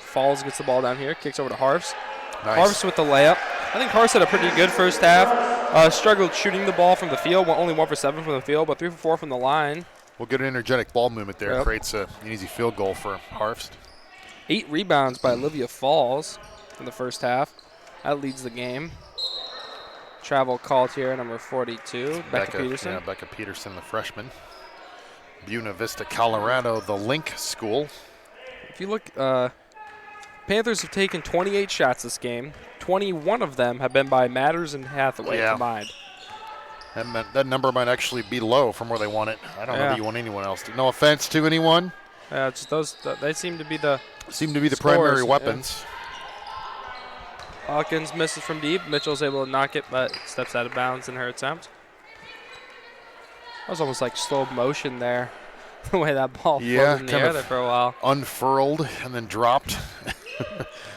S1: Falls gets the ball down here, kicks over to Harfs. Nice. Harfs with the layup. I think Harfs had a pretty good first half. Struggled shooting the ball from the field, only 1 for 7 from the field, but 3 for 4 from the line.
S2: Well, good energetic ball movement there. Yep. Creates an easy field goal for Harfst.
S1: 8 rebounds by Olivia Falls in the first half. That leads the game. Travel called here, number 42, Becca Peterson.
S2: Yeah, Becca Peterson, the freshman. Buena Vista, Colorado, the Link School.
S1: If you look, Panthers have taken 28 shots this game. 21 of them have been by Matters and Hathaway combined.
S2: That number might actually be low from where they want it. I don't know that you want anyone else to. No offense to anyone.
S1: Yeah, it's those. They seem to be the
S2: primary weapons.
S1: Yeah. Hawkins misses from deep. Mitchell's able to knock it, but steps out of bounds in her attempt. That was almost like slow motion there, the way that ball floated in the air there for a while.
S2: Unfurled and then dropped.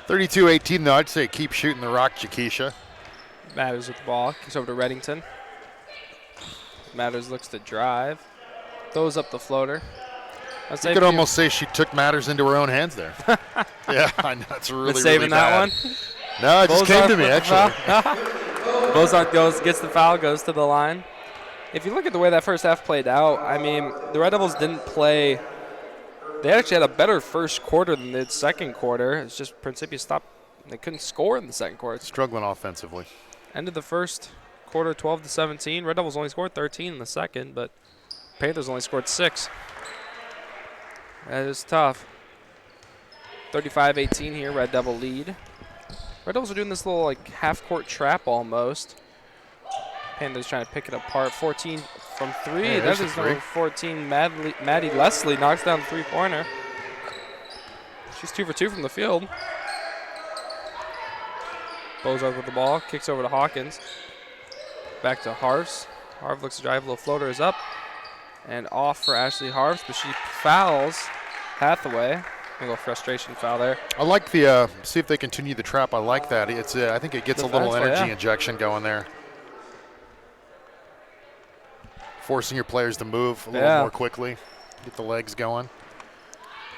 S2: 32-18, though. I'd say keep shooting the rock, Jakisha.
S1: Matters with the ball. Kicks over to Reddington. Matters looks to drive. Throws up the floater.
S2: You could almost say she took matters into her own hands there. Yeah, I know. It's really, really
S1: saving that one?
S2: No, it just came to me, actually.
S1: Bozarth gets the foul, goes to the line. If you look at the way that first half played out, I mean, the Red Devils didn't play. They actually had a better first quarter than they did second quarter. It's just Principia stopped. They couldn't score in the second quarter.
S2: Struggling offensively.
S1: End of the first quarter, 12-17. Red Devils only scored 13 in the second, but Panthers only scored 6. That is tough. 35-18 here, Red Devil lead. Red Devils are doing this little like half-court trap almost. Panthers trying to pick it apart. 14 from 3.
S2: Hey,
S1: that is number 14, Maddie Leslie knocks down the three-pointer. She's 2 for 2 from the field. Bozarth with the ball, kicks over to Hawkins. Back to Harfs. Harf looks to drive, a little floater is up. And off for Ashley Harfs, but she fouls Hathaway. A little frustration foul there.
S2: I like the, see if they continue the trap. I like that. It's I think it gets a little energy injection going there. Forcing your players to move a little more quickly. Get the legs going.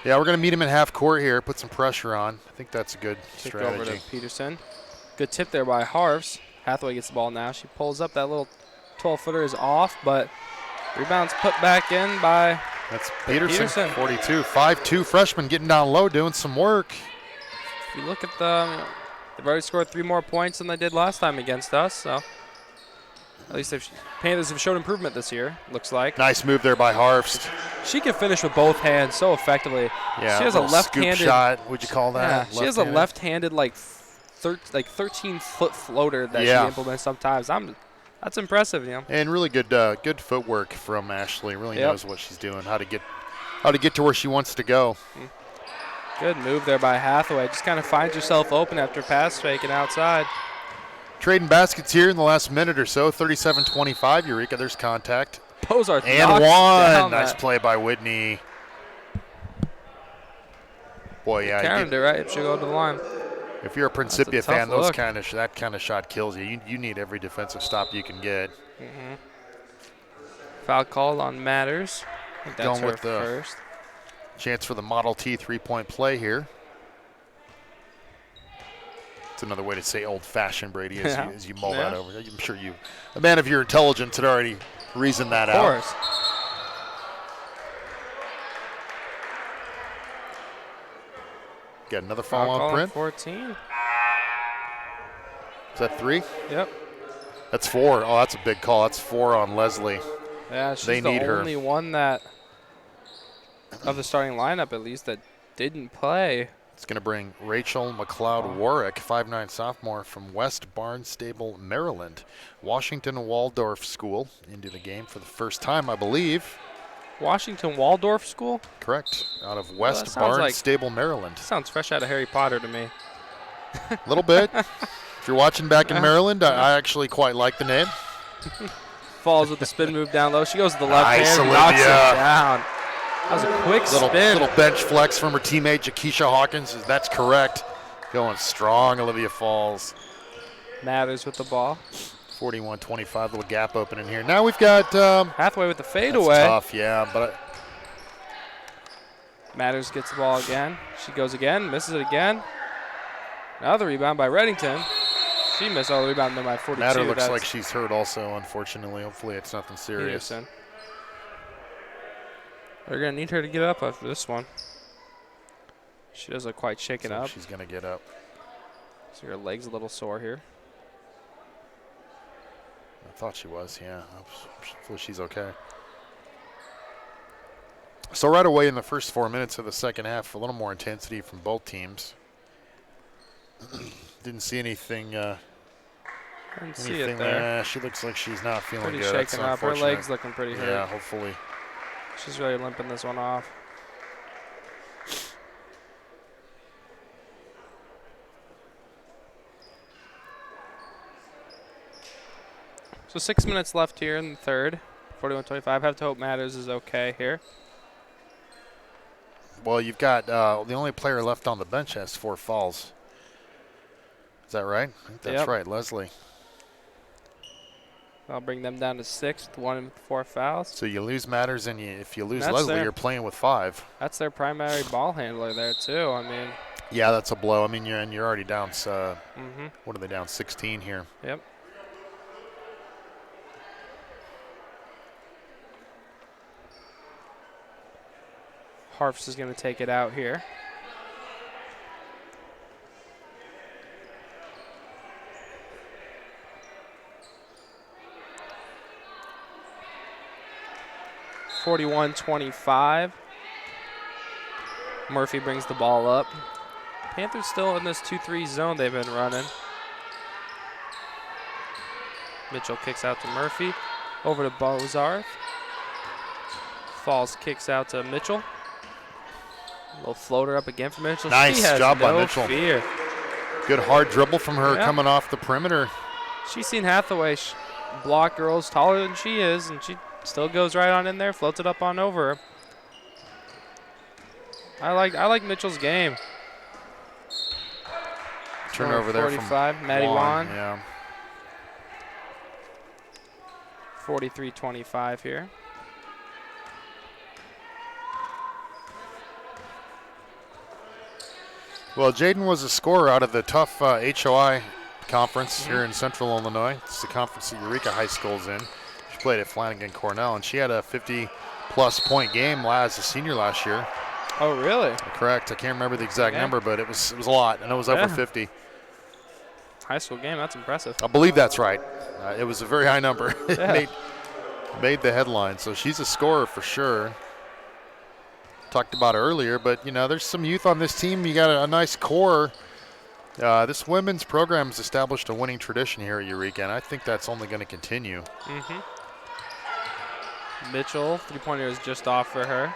S2: Yeah, we're going to meet him in half court here, put some pressure on. I think that's a good strategy.
S1: Over to Peterson. Good tip there by Harfs. Hathaway gets the ball now. She pulls up. That little 12-footer is off, but rebound's put back in by
S2: That's Peterson. 42. 5'2" freshman getting down low, doing some work.
S1: If you look at them, they've already scored 3 more points than they did last time against us, so at least Panthers have shown improvement this year, looks like.
S2: Nice move there by Harfst.
S1: She can finish with both hands so effectively.
S2: Yeah,
S1: she has a left-handed
S2: scoop shot. Would you call that?
S1: Yeah, she has a left-handed like 13-foot floater that she implements sometimes. That's impressive, you know.
S2: And really good good footwork from Ashley. Really knows what she's doing, how to get to where she wants to go.
S1: Good move there by Hathaway. Just kind of finds yourself open after pass faking outside.
S2: Trading baskets here in the last minute or so. 37-25. Eureka, there's contact.
S1: Bozarth
S2: and one. Nice play by Whitney. Boy, yeah.
S1: Carried it right. She'll go to the line.
S2: If you're a Principia fan, that kind of shot kills you. You need every defensive stop you can get.
S1: Foul called on Matters. I think that's
S2: going
S1: her
S2: with the
S1: first.
S2: Chance for the Model T three-point play here. It's another way to say old-fashioned, Brady, as you mull that over. I'm sure a man of your intelligence had already reasoned that out.
S1: Of course.
S2: Got another foul on Print.
S1: 14.
S2: Is that 3?
S1: Yep.
S2: That's 4. Oh, that's a big call. That's 4 on Leslie.
S1: Yeah, she's the only one that, of the starting lineup at least, that didn't play.
S2: It's going to bring Rachel McLeod Warwick, 5'9" sophomore from West Barnstable, Maryland, Washington Waldorf School, into the game for the first time, I believe.
S1: Washington Waldorf School?
S2: Correct. Out of West Barnstable, Maryland.
S1: Sounds fresh out of Harry Potter to me.
S2: A little bit. If you're watching back in Maryland, I actually quite like the name.
S1: Falls with the spin move down low. She goes to the left hand,
S2: Olivia.
S1: knocks it down. That was a quick spin.
S2: Little bench flex from her teammate, Jakisha Hawkins. That's correct. Going strong, Olivia Falls.
S1: Mathers with the ball.
S2: 41-25, little gap opening here. Now we've got
S1: Hathaway with the fadeaway.
S2: That's tough, yeah, but
S1: Mathers gets the ball again. She goes again, misses it again. Another rebound by Reddington. She missed all the rebound by 42.
S2: Matter looks like she's hurt also, unfortunately. Hopefully it's nothing serious.
S1: Peterson. They're going to need her to get up after this one. She does look quite shaken up.
S2: She's going to get up.
S1: See her leg's a little sore here.
S2: I thought she was, yeah. Hopefully she's okay. So right away in the first 4 minutes of the second half, a little more intensity from both teams. Didn't see anything.
S1: Didn't see it there.
S2: She looks like she's not feeling
S1: pretty
S2: good.
S1: Pretty shaken up. Her leg's looking pretty hurt.
S2: Yeah, hopefully.
S1: She's really limping this one off. So 6 minutes left here in the third. 41-25. Have to hope Mathers is okay here.
S2: Well, you've got the only player left on the bench has 4 fouls. Is that right? I think that's right, Leslie.
S1: I'll bring them down to 6 with 1 and 4 fouls.
S2: So you lose Mathers, and if you lose Leslie, you're playing with 5.
S1: That's their primary ball handler there too. I mean.
S2: Yeah, that's a blow. I mean, you're already down. What are they down? 16 here.
S1: Yep. Harfs is going to take it out here. (41-25). Murphy brings the ball up. Panthers still in this 2-3 zone they've been running. Mitchell kicks out to Murphy. Over to Bozarth. Falls kicks out to Mitchell. A little floater up again for Mitchell.
S2: Nice job by Mitchell.
S1: Fear.
S2: Good hard dribble from her coming off the perimeter.
S1: She's seen Hathaway block girls taller than she is, and she still goes right on in there, floats it up on over. I like Mitchell's game.
S2: Turnover there from
S1: Maddie Wan.
S2: Yeah.
S1: 43-25 here.
S2: Well, Jaden was a scorer out of the tough HOI conference here in Central Illinois. It's the conference that Eureka High School's in. She played at Flanagan Cornell, and she had a 50-plus point game as a senior last year.
S1: Oh, really?
S2: Correct. I can't remember the exact number, but it was a lot, and it was over 50.
S1: High school game, that's impressive.
S2: I believe that's right. It was a very high number. It made the headline, so she's a scorer for sure. Talked about it earlier, but there's some youth on this team. You got a nice core. This women's program has established a winning tradition here at Eureka, and I think that's only going to continue.
S1: Mitchell, three-pointer is just off for her.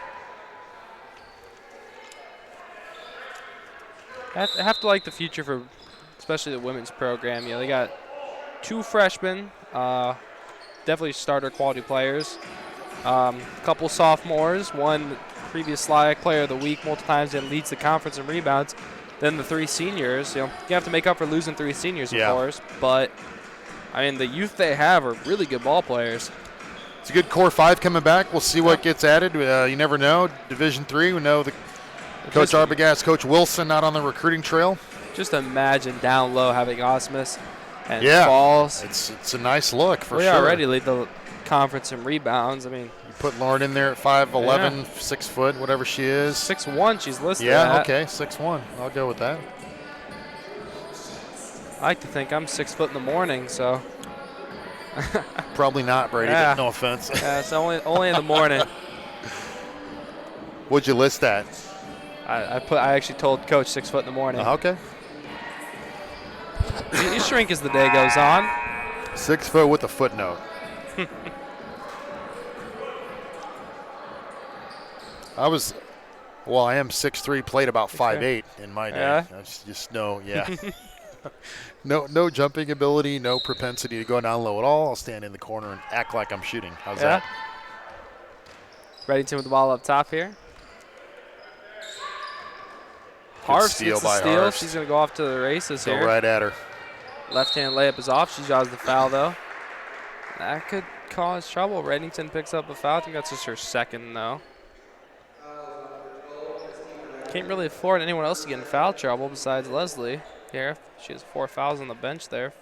S1: I have to like the future for especially the women's program. They got 2 freshmen, definitely starter quality players. A couple sophomores, one previous SLAC player of the week multiple times and leads the conference in rebounds. Then the 3 seniors. You have to make up for losing 3 seniors, of course. But, I mean, the youth they have are really good ball players.
S2: It's a good core 5 coming back. We'll see what gets added. You never know. Division III, we know Coach Arbogast, Coach Wilson not on the recruiting trail.
S1: Just imagine down low having Osmus and Falls.
S2: It's a nice look for sure.
S1: We already lead the conference in rebounds. I mean,
S2: Put Lauren in there at 5'11", 6 foot, whatever she is.
S1: 6'1", she's listed
S2: Yeah,
S1: at.
S2: okay, 6'1". I'll go with that.
S1: I like to think I'm 6 foot in the morning, so.
S2: Probably not, Brady,
S1: Yeah.
S2: but no offense.
S1: Yeah, it's only in the morning.
S2: What'd you list at?
S1: I actually told Coach 6 foot in the morning.
S2: Okay.
S1: You shrink as the day goes on.
S2: 6 foot with a footnote. I am 6'3", played about 5'8" in my day.
S1: Yeah.
S2: I just know, no jumping ability, no propensity to go down low at all. I'll stand in the corner and act like I'm shooting. How's that?
S1: Reddington with the ball up top here. Harfs gets the steal.
S2: Harfs.
S1: She's going to go off to the races here.
S2: Go right at her.
S1: Left-hand layup is off. She draws the foul, though. That could cause trouble. Reddington picks up a foul. I think that's just her second, though. Can't really afford anyone else to get in foul trouble besides Leslie here. She has 4 fouls on the bench there.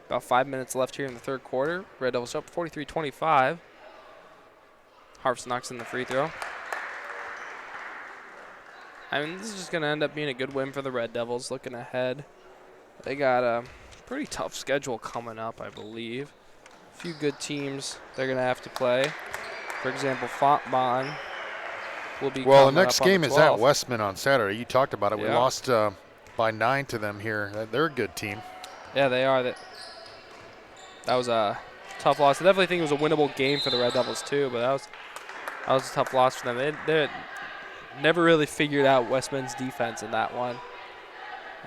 S1: About 5 minutes left here in the third quarter. Red Devils up 43-25. Harfs knocks in the free throw. I mean, this is just going to end up being a good win for the Red Devils. Looking ahead, they got a pretty tough schedule coming up, I believe. A few good teams they're going to have to play. For example, Fontbonne will be
S2: Well, the
S1: coming
S2: next
S1: up on
S2: game
S1: the
S2: is at
S1: 12th.
S2: Westman on Saturday. You talked about it. We
S1: Yeah.
S2: lost by 9 to them here. They're a good team.
S1: Yeah, they are. That was a tough loss. I definitely think it was a winnable game for the Red Devils too, but that was a tough loss for them. They never really figured out Westman's defense in that one.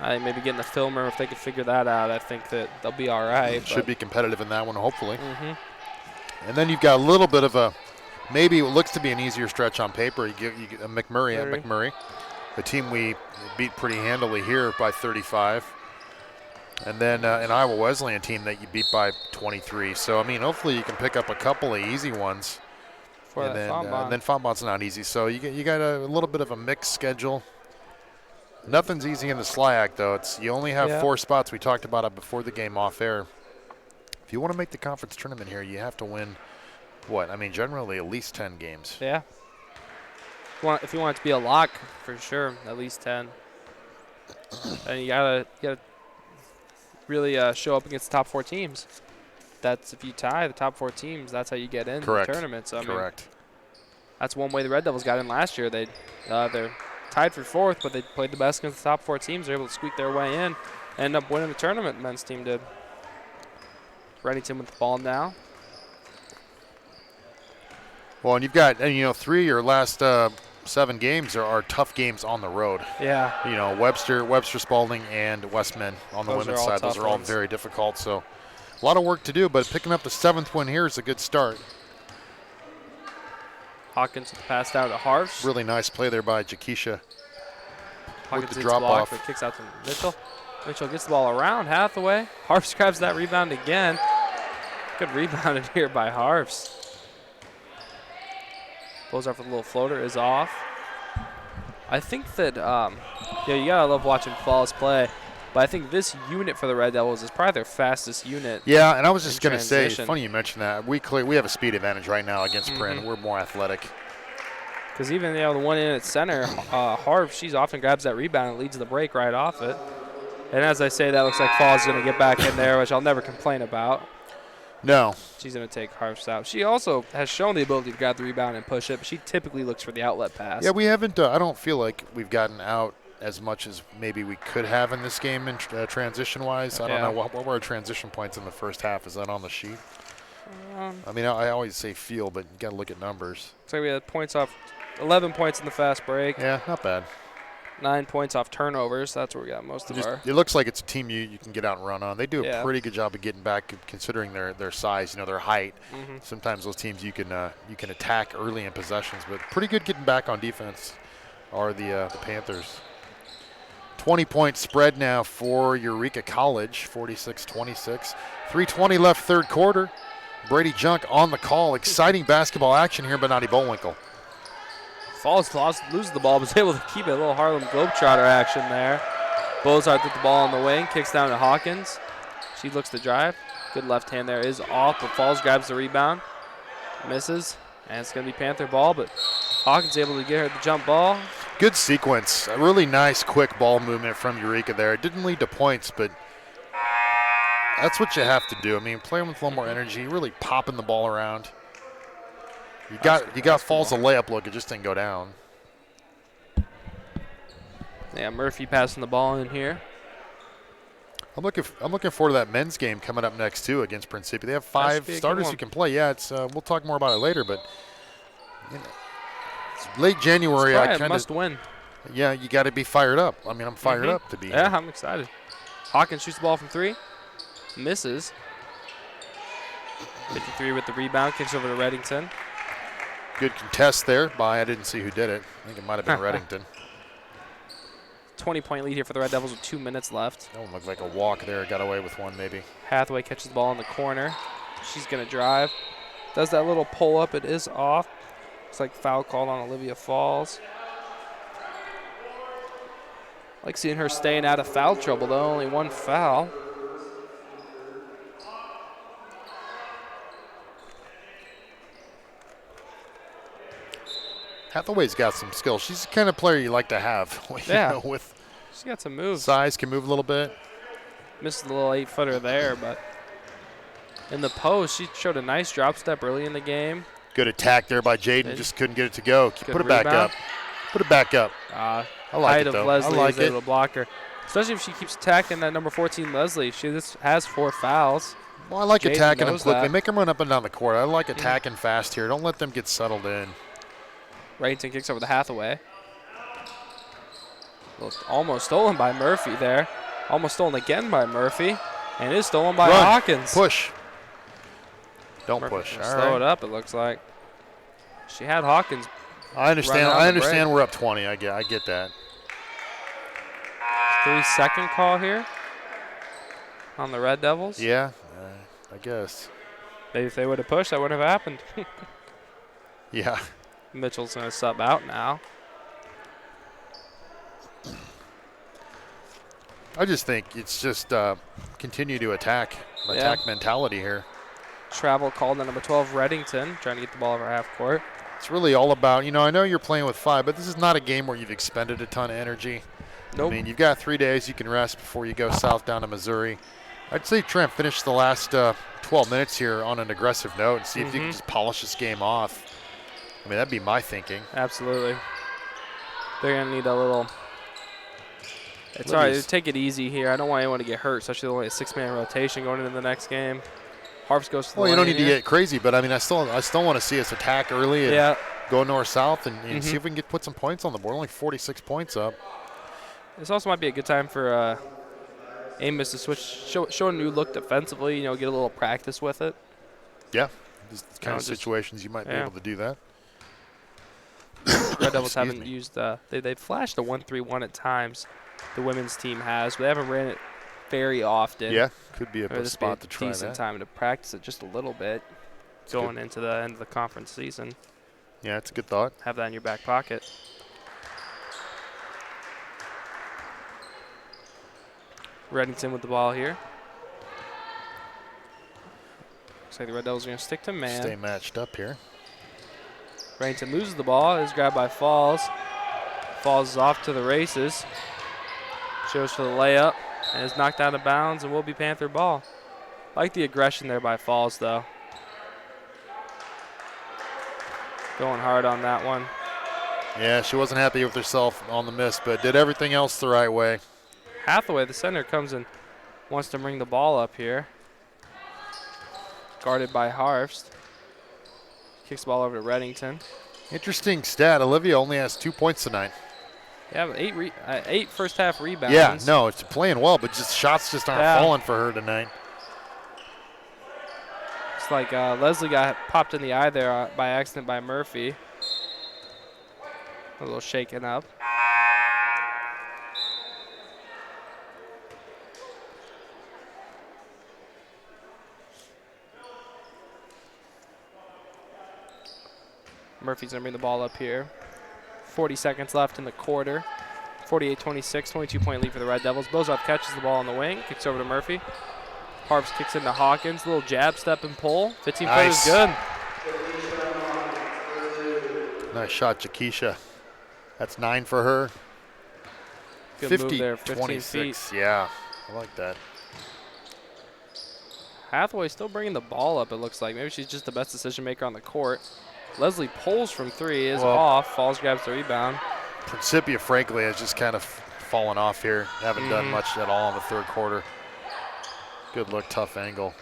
S1: I think maybe getting the film room, if they could figure that out, I think that they'll be all right.
S2: Should be competitive in that one, hopefully.
S1: Mm-hmm.
S2: And then you've got a little bit of a, maybe what looks to be an easier stretch on paper. You get McMurray at McMurray, the team we beat pretty handily here by 35. And then an Iowa Wesleyan team that you beat by 23. So, I mean, hopefully you can pick up a couple of easy ones. And then Fontbonne's not easy. So you got a little bit of a mixed schedule. Nothing's easy in the SLIAC, though. You only have 4 spots. We talked about it before the game off air. If you want to make the conference tournament here, you have to win, generally at least 10 games.
S1: Yeah. If you want it to be a lock, for sure, at least 10. And you gotta really show up against the top 4 teams. That's if you tie the top 4 teams, that's how you get in the tournament. So,
S2: Correct.
S1: That's one way the Red Devils got in last year. They're tied for 4th, but they played the best against the top 4 teams. They're able to squeak their way in, end up winning the tournament. The men's team did. Reddington with the ball now.
S2: Well, and you've got 3 of your last 7 games are tough games on the road.
S1: Yeah.
S2: Webster, Spalding, and Westman on the women's side. Those are all very difficult. So a lot of work to do, but picking up the 7th win here is a good start.
S1: Hawkins passed out to Harfs.
S2: Really nice play there by Jakisha.
S1: Hawkins
S2: the drop off.
S1: But kicks out to Mitchell. Mitchell gets the ball around Hathaway. Harfs grabs that rebound again. Good rebound in here by Harfs. Blows off with a little floater, is off. I think that, you gotta love watching Falls play, but I think this unit for the Red Devils is probably their fastest unit.
S2: Yeah, and I was just gonna say, it's funny you mentioned that. We have a speed advantage right now against Print. We're more athletic.
S1: Because even the one in at center, Harf, she's often grabs that rebound and leads the break right off it. And as I say, that looks like Falls is gonna get back in there, which I'll never complain about.
S2: No.
S1: She's going to take Harfs out. She also has shown the ability to grab the rebound and push it, but she typically looks for the outlet pass.
S2: Yeah, we haven't. I don't feel like we've gotten out as much as maybe we could have in this game in transition-wise. I don't know. What were our transition points in the first half? Is that on the sheet? I always say feel, but you got to look at numbers.
S1: Looks like we had 11 points in the fast break.
S2: Yeah, not bad.
S1: 9 points off turnovers. That's where we got most of our.
S2: It looks like it's a team you can get out and run on. They do a pretty good job of getting back, considering their size, their height. Sometimes those teams you can attack early in possessions, but pretty good getting back on defense are the Panthers. 20-point spread now for Eureka College, 46-26. 3:20 left third quarter. Brady Junk on the call. Exciting basketball action here, but Bonnie Bullwinkle.
S1: Falls loses the ball, but is able to keep it. A little Harlem Globetrotter action there. Bozart with the ball on the wing, kicks down to Hawkins. She looks to drive. Good left hand there is off, but Falls grabs the rebound. Misses. And it's going to be Panther ball, but Hawkins able to get her the jump ball.
S2: Good sequence. A really nice, quick ball movement from Eureka there. It didn't lead to points, but that's what you have to do. I mean, playing with a little more energy, really popping the ball around. You got Falls a layup look. It just didn't go down.
S1: Yeah, Murphy passing the ball in here.
S2: I'm looking forward to that men's game coming up next too against Principia. They have 5 starters who can play. Yeah, it's we'll talk more about it later, but you know, it's late January. I kind of
S1: must win.
S2: Yeah, you got to be fired up. I mean, I'm fired up to be.
S1: Yeah,
S2: here.
S1: I'm excited. Hawkins shoots the ball from 3, misses. 53 with the rebound, kicks over to Reddington.
S2: Good contest there by I didn't see who did it. I think it might have been Reddington.
S1: 20-point lead here for the Red Devils with 2 minutes left.
S2: That one looked like a walk there. Got away with one maybe.
S1: Hathaway catches the ball in the corner. She's going to drive. Does that little pull up. It is off. It's like foul called on Olivia Falls. I like seeing her staying out of foul trouble, though. Only 1 foul.
S2: Hathaway's got some skill. She's the kind of player you like to have.
S1: Yeah.
S2: With
S1: she's got some moves.
S2: Size, can move a little bit.
S1: Missed the little 8-footer there, but in the post, she showed a nice drop step early in the game.
S2: Good attack there by Jaden. Just couldn't get it to go. Put it back up. Put it back up.
S1: I
S2: like it, though.
S1: Leslie
S2: I like
S1: is able to block her. Especially if she keeps attacking that number 14 Leslie. She just has 4 fouls.
S2: Well, I like
S1: Jaden
S2: attacking them quickly.
S1: that.
S2: Make them run up and down the court. I like attacking fast here. Don't let them get settled in.
S1: Reddington kicks over the Hathaway. Almost stolen by Murphy there. Almost stolen again by Murphy. And is stolen by Hawkins.
S2: Push. Don't
S1: Murphy
S2: push.
S1: Slow it up, it looks like. She had Hawkins.
S2: I understand we're up 20. I get that.
S1: 3-second call here on the Red Devils.
S2: Yeah, I guess.
S1: Maybe if they would have pushed, that would have happened.
S2: Yeah.
S1: Mitchell's going to sub out now.
S2: I just think it's just continue to attack mentality here.
S1: Travel called on number 12, Reddington, trying to get the ball over half court.
S2: It's really all about, I know you're playing with 5, but this is not a game where you've expended a ton of energy.
S1: Nope.
S2: I mean, you've got 3 days you can rest before you go south down to Missouri. I'd say try and finish the last 12 minutes here on an aggressive note and see if you can just polish this game off. I mean, that'd be my thinking.
S1: Absolutely. They're going to need a little. It's all right. Take it easy here. I don't want anyone to get hurt, especially only a 6-man rotation going into the next game. Harps goes to the
S2: Well, you don't need
S1: here.
S2: to get crazy, but I mean, I still want to see us attack early and go north-south and see if we can put some points on the board. Only 46 points up.
S1: This also might be a good time for Amos to switch, show a new look defensively. Get a little practice with it.
S2: Yeah, these kind of situations you might be able to do that.
S1: Red Devils haven't used they've flashed the 1-3-1 at times. The women's team has, but they haven't ran it very often.
S2: Yeah, could be a spot to try that.
S1: Decent time to practice it just a little bit going into the end of the conference season.
S2: Yeah, it's a good thought.
S1: Have that in your back pocket. Reddington with the ball here. Looks like the Red Devils are going to stick to man.
S2: Stay matched up here.
S1: Reddington loses the ball. Is grabbed by Falls. Falls is off to the races. Shows for the layup. And is knocked out of bounds and will be Panther ball. I like the aggression there by Falls, though. Going hard on that one.
S2: Yeah, she wasn't happy with herself on the miss, but did everything else the right way.
S1: Hathaway, the center, comes and wants to bring the ball up here. Guarded by Harfst. Kicks the ball over to Reddington.
S2: Interesting stat. Olivia only has 2 points tonight.
S1: Yeah, but 8 first-half rebounds.
S2: Yeah, no, it's playing well, but just shots just aren't falling for her tonight.
S1: It's like Leslie got popped in the eye there by accident by Murphy. A little shaken up. Murphy's going to bring the ball up here. 40 seconds left in the quarter. 48-26, 22-point lead for the Red Devils. Bozov catches the ball on the wing, kicks over to Murphy. Harps kicks into Hawkins. Little jab, step, and pull. 15-foot is good.
S2: Nice shot, Jakisha. That's 9 for her.
S1: Good move there, 15 feet.
S2: Yeah, I like that.
S1: Hathaway still bringing the ball up, it looks like. Maybe she's just the best decision maker on the court. Leslie pulls from 3, is off. Falls, grabs the rebound.
S2: Principia, frankly, has just kind of fallen off here. Haven't done much at all in the third quarter. Good look, tough angle.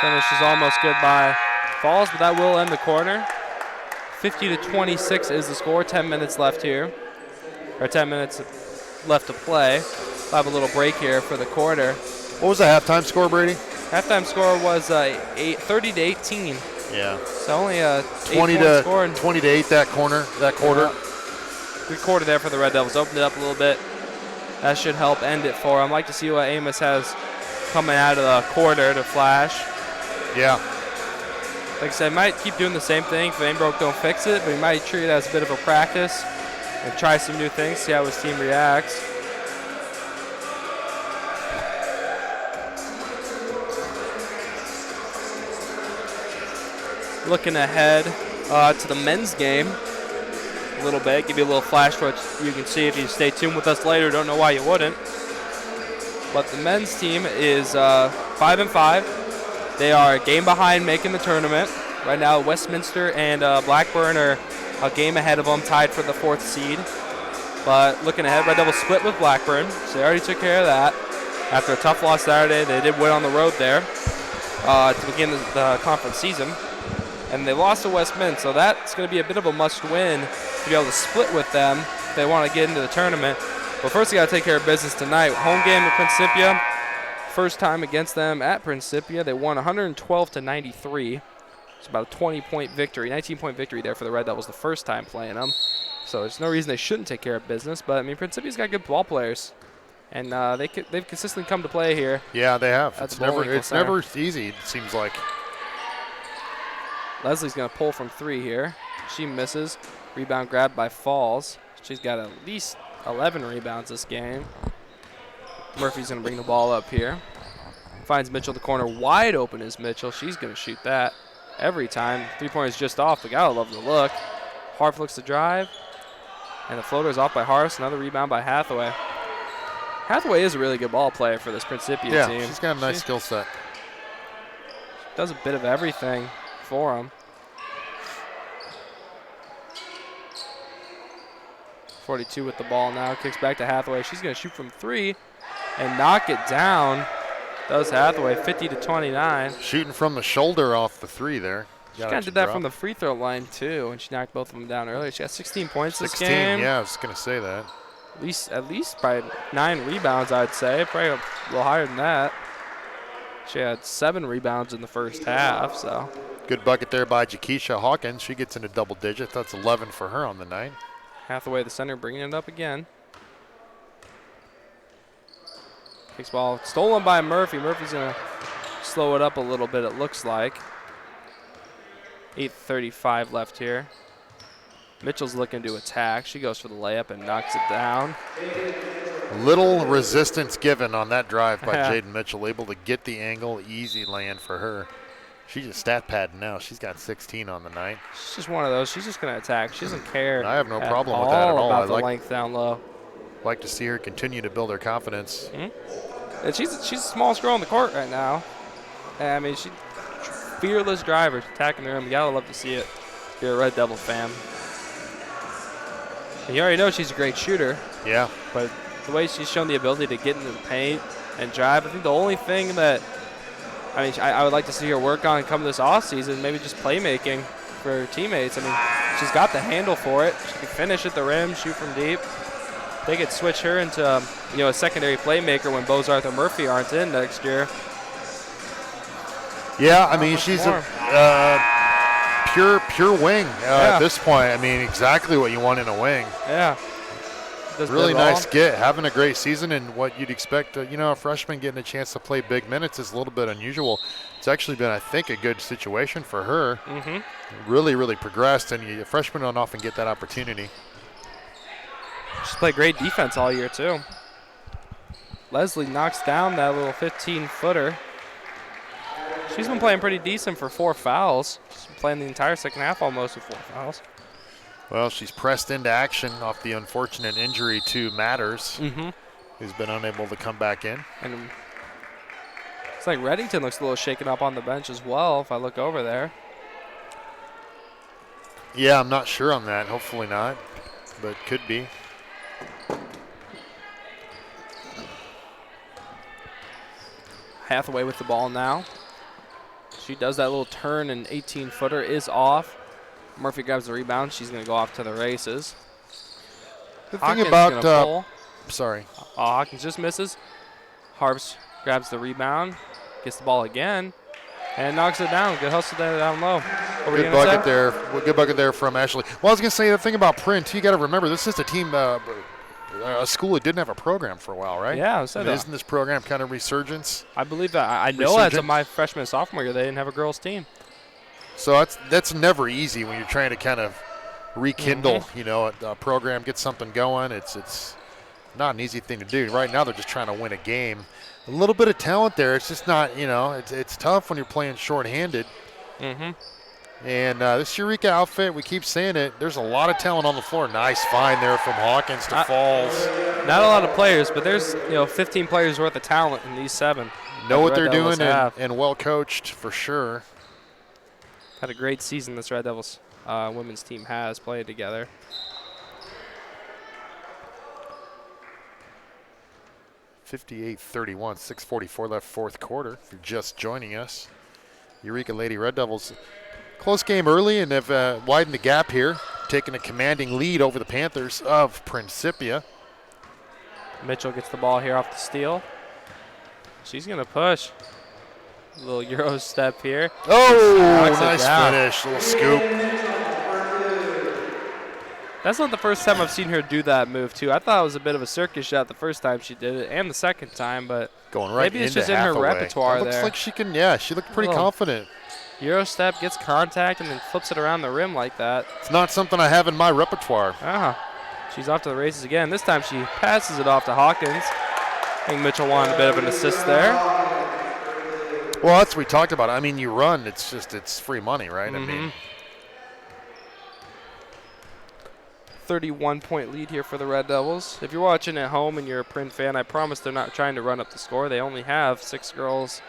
S1: Finish is almost good by Falls, but that will end the quarter. 50-26 is the score. 10 minutes left here. Or 10 minutes left to play. We'll have a little break here for the quarter.
S2: What was the halftime score, Brady?
S1: Halftime score was 30-18.
S2: Yeah.
S1: So only a 8-point score.
S2: 20-8 that quarter.
S1: Yeah. Good quarter there for the Red Devils. Opened it up a little bit. That should help end it for them. I'd like to see what Amos has coming out of the quarter to flash.
S2: Yeah.
S1: Like I said, might keep doing the same thing. If it ain't broke, don't fix it. But he might treat it as a bit of a practice and try some new things, see how his team reacts. Looking ahead to the men's game a little bit. Give you a little flash for what you can see if you stay tuned with us later. Don't know why you wouldn't. But the men's team is 5-5. They are a game behind making the tournament. Right now, Westminster and Blackburn are a game ahead of them, tied for the 4th seed. But looking ahead, Red Devils split with Blackburn, so they already took care of that. After a tough loss Saturday, they did win on the road there to begin the conference season. And they lost to Westminster, so that's going to be a bit of a must-win to be able to split with them if they want to get into the tournament. But first, they got to take care of business tonight. Home game at Principia. First time against them at Principia. They won 112-93. It's about a 20-point victory, 19-point victory there for the Red Devils the first time playing them. So there's no reason they shouldn't take care of business. But, I mean, Principia's got good ball players. And they've consistently come to play here.
S2: Yeah, they have. It's never easy, it seems like.
S1: Leslie's going to pull from 3 here. She misses. Rebound grabbed by Falls. She's got at least 11 rebounds this game. Murphy's going to bring the ball up here. Finds Mitchell the corner. Wide open is Mitchell. She's going to shoot that every time. 3-pointer's just off. The gotta love the look. Harf looks to drive. And the floater is off by Harris. Another rebound by Hathaway. Hathaway is a really good ball player for this Principia team.
S2: Yeah, she's got a nice skill set.
S1: Does a bit of everything for him. 42 with the ball now. Kicks back to Hathaway. She's going to shoot from 3 and knock it down. Does Hathaway, 50-29.
S2: Shooting from the shoulder off the 3 there.
S1: She kind of did that from the free throw line, too, and she knocked both of them down earlier. She got 16 points this game.
S2: Yeah, I was going to say that.
S1: At least by 9 rebounds, I'd say. Probably a little higher than that. She had 7 rebounds in the first half, so.
S2: Good bucket there by Jakisha Hawkins. She gets into double digits. That's 11 for her on the night.
S1: Hathaway, the center, bringing it up again. Kicks ball stolen by Murphy. Murphy's going to slow it up a little bit, it looks like. 8:35 left here. Mitchell's looking to attack. She goes for the layup and knocks it down.
S2: Little resistance given on that drive by Jaden Mitchell. Able to get the angle. Easy land for her. She's just stat padding now. She's got 16 on the night.
S1: She's just one of those. She's just going to attack. She doesn't care.
S2: I have no problem with that at all.
S1: About the length down low.
S2: Like to see her continue to build her confidence.
S1: Mm-hmm. And she's the smallest girl on the court right now. And, I mean, she's fearless driver attacking the rim. You gotta love to see it. If you're a Red Devil fan. And you already know she's a great shooter.
S2: Yeah.
S1: But the way she's shown the ability to get into the paint and drive, I think the only thing that I would like to see her work on come this offseason, maybe just playmaking for her teammates. I mean, she's got the handle for it. She can finish at the rim, shoot from deep. They could switch her into a secondary playmaker when Bozarth or Murphy aren't in next year.
S2: Yeah, I mean, she's a pure wing at this point. I mean, exactly what you want in a wing.
S1: Yeah.
S2: Really nice get. Having a great season, and what you'd expect, a freshman getting a chance to play big minutes is a little bit unusual. It's actually been, I think, a good situation for her. Mm-hmm. Really, really progressed, and freshmen don't often get that opportunity.
S1: She's played great defense all year, too. Leslie knocks down that little 15-footer. She's been playing pretty decent for 4 fouls. She's been playing the entire second half almost with 4 fouls.
S2: Well, she's pressed into action off the unfortunate injury to Matters, who's been unable to come back in.
S1: And it's like Reddington looks a little shaken up on the bench as well, if I look over there.
S2: Yeah, I'm not sure on that. Hopefully not, but could be.
S1: Hathaway with the ball now. She does that little turn, and 18-footer is off. Murphy grabs the rebound. She's going to go off to the races.
S2: The thing about, Hawkins
S1: just misses. Harps grabs the rebound, gets the ball again, and knocks it down. Good hustle there down low.
S2: Good bucket there. Good bucket there from Ashley. Well, I was going to say the thing about Print. You got to remember this is a team, a school that didn't have a program for a while, right?
S1: Yeah, I said that.
S2: Isn't this program kind of resurgence?
S1: I believe that. I know as of my freshman and sophomore year, they didn't have a girls' team.
S2: So that's never easy when you're trying to kind of rekindle, a program, get something going. It's not an easy thing to do. Right now, they're just trying to win a game. A little bit of talent there. It's just not, it's tough when you're playing shorthanded. And this Eureka outfit, we keep saying it, there's a lot of talent on the floor. Nice find there from Hawkins to Falls.
S1: Not a lot of players, but there's 15 players worth of talent in these 7.
S2: Know what they're doing and well coached for sure.
S1: Had a great season this Red Devils women's team has played together.
S2: (58-31), 6:44 left fourth quarter. If you're just joining us, Eureka Lady Red Devils. Close game early and have widened the gap here, taking a commanding lead over the Panthers of Principia.
S1: Mitchell gets the ball here off the steal. She's going to push. A little Euro step here.
S2: Oh, nice finish. Little scoop.
S1: That's not the first time I've seen her do that move, too. I thought it was a bit of a circus shot the first time she did it and the second time, but
S2: going right
S1: maybe it's just in her repertoire there.
S2: Looks like she can, she looked pretty confident.
S1: Euro step, gets contact, and then flips it around the rim like that.
S2: It's not something I have in my repertoire.
S1: She's off to the races again. This time she passes it off to Hawkins. I think Mitchell wanted a bit of an assist there.
S2: Well, that's what we talked about. I mean, you run, it's free money, right? I mean,
S1: 31-point lead here for the Red Devils. If you're watching at home and you're a Print fan, I promise they're not trying to run up the score. They only have 6 girls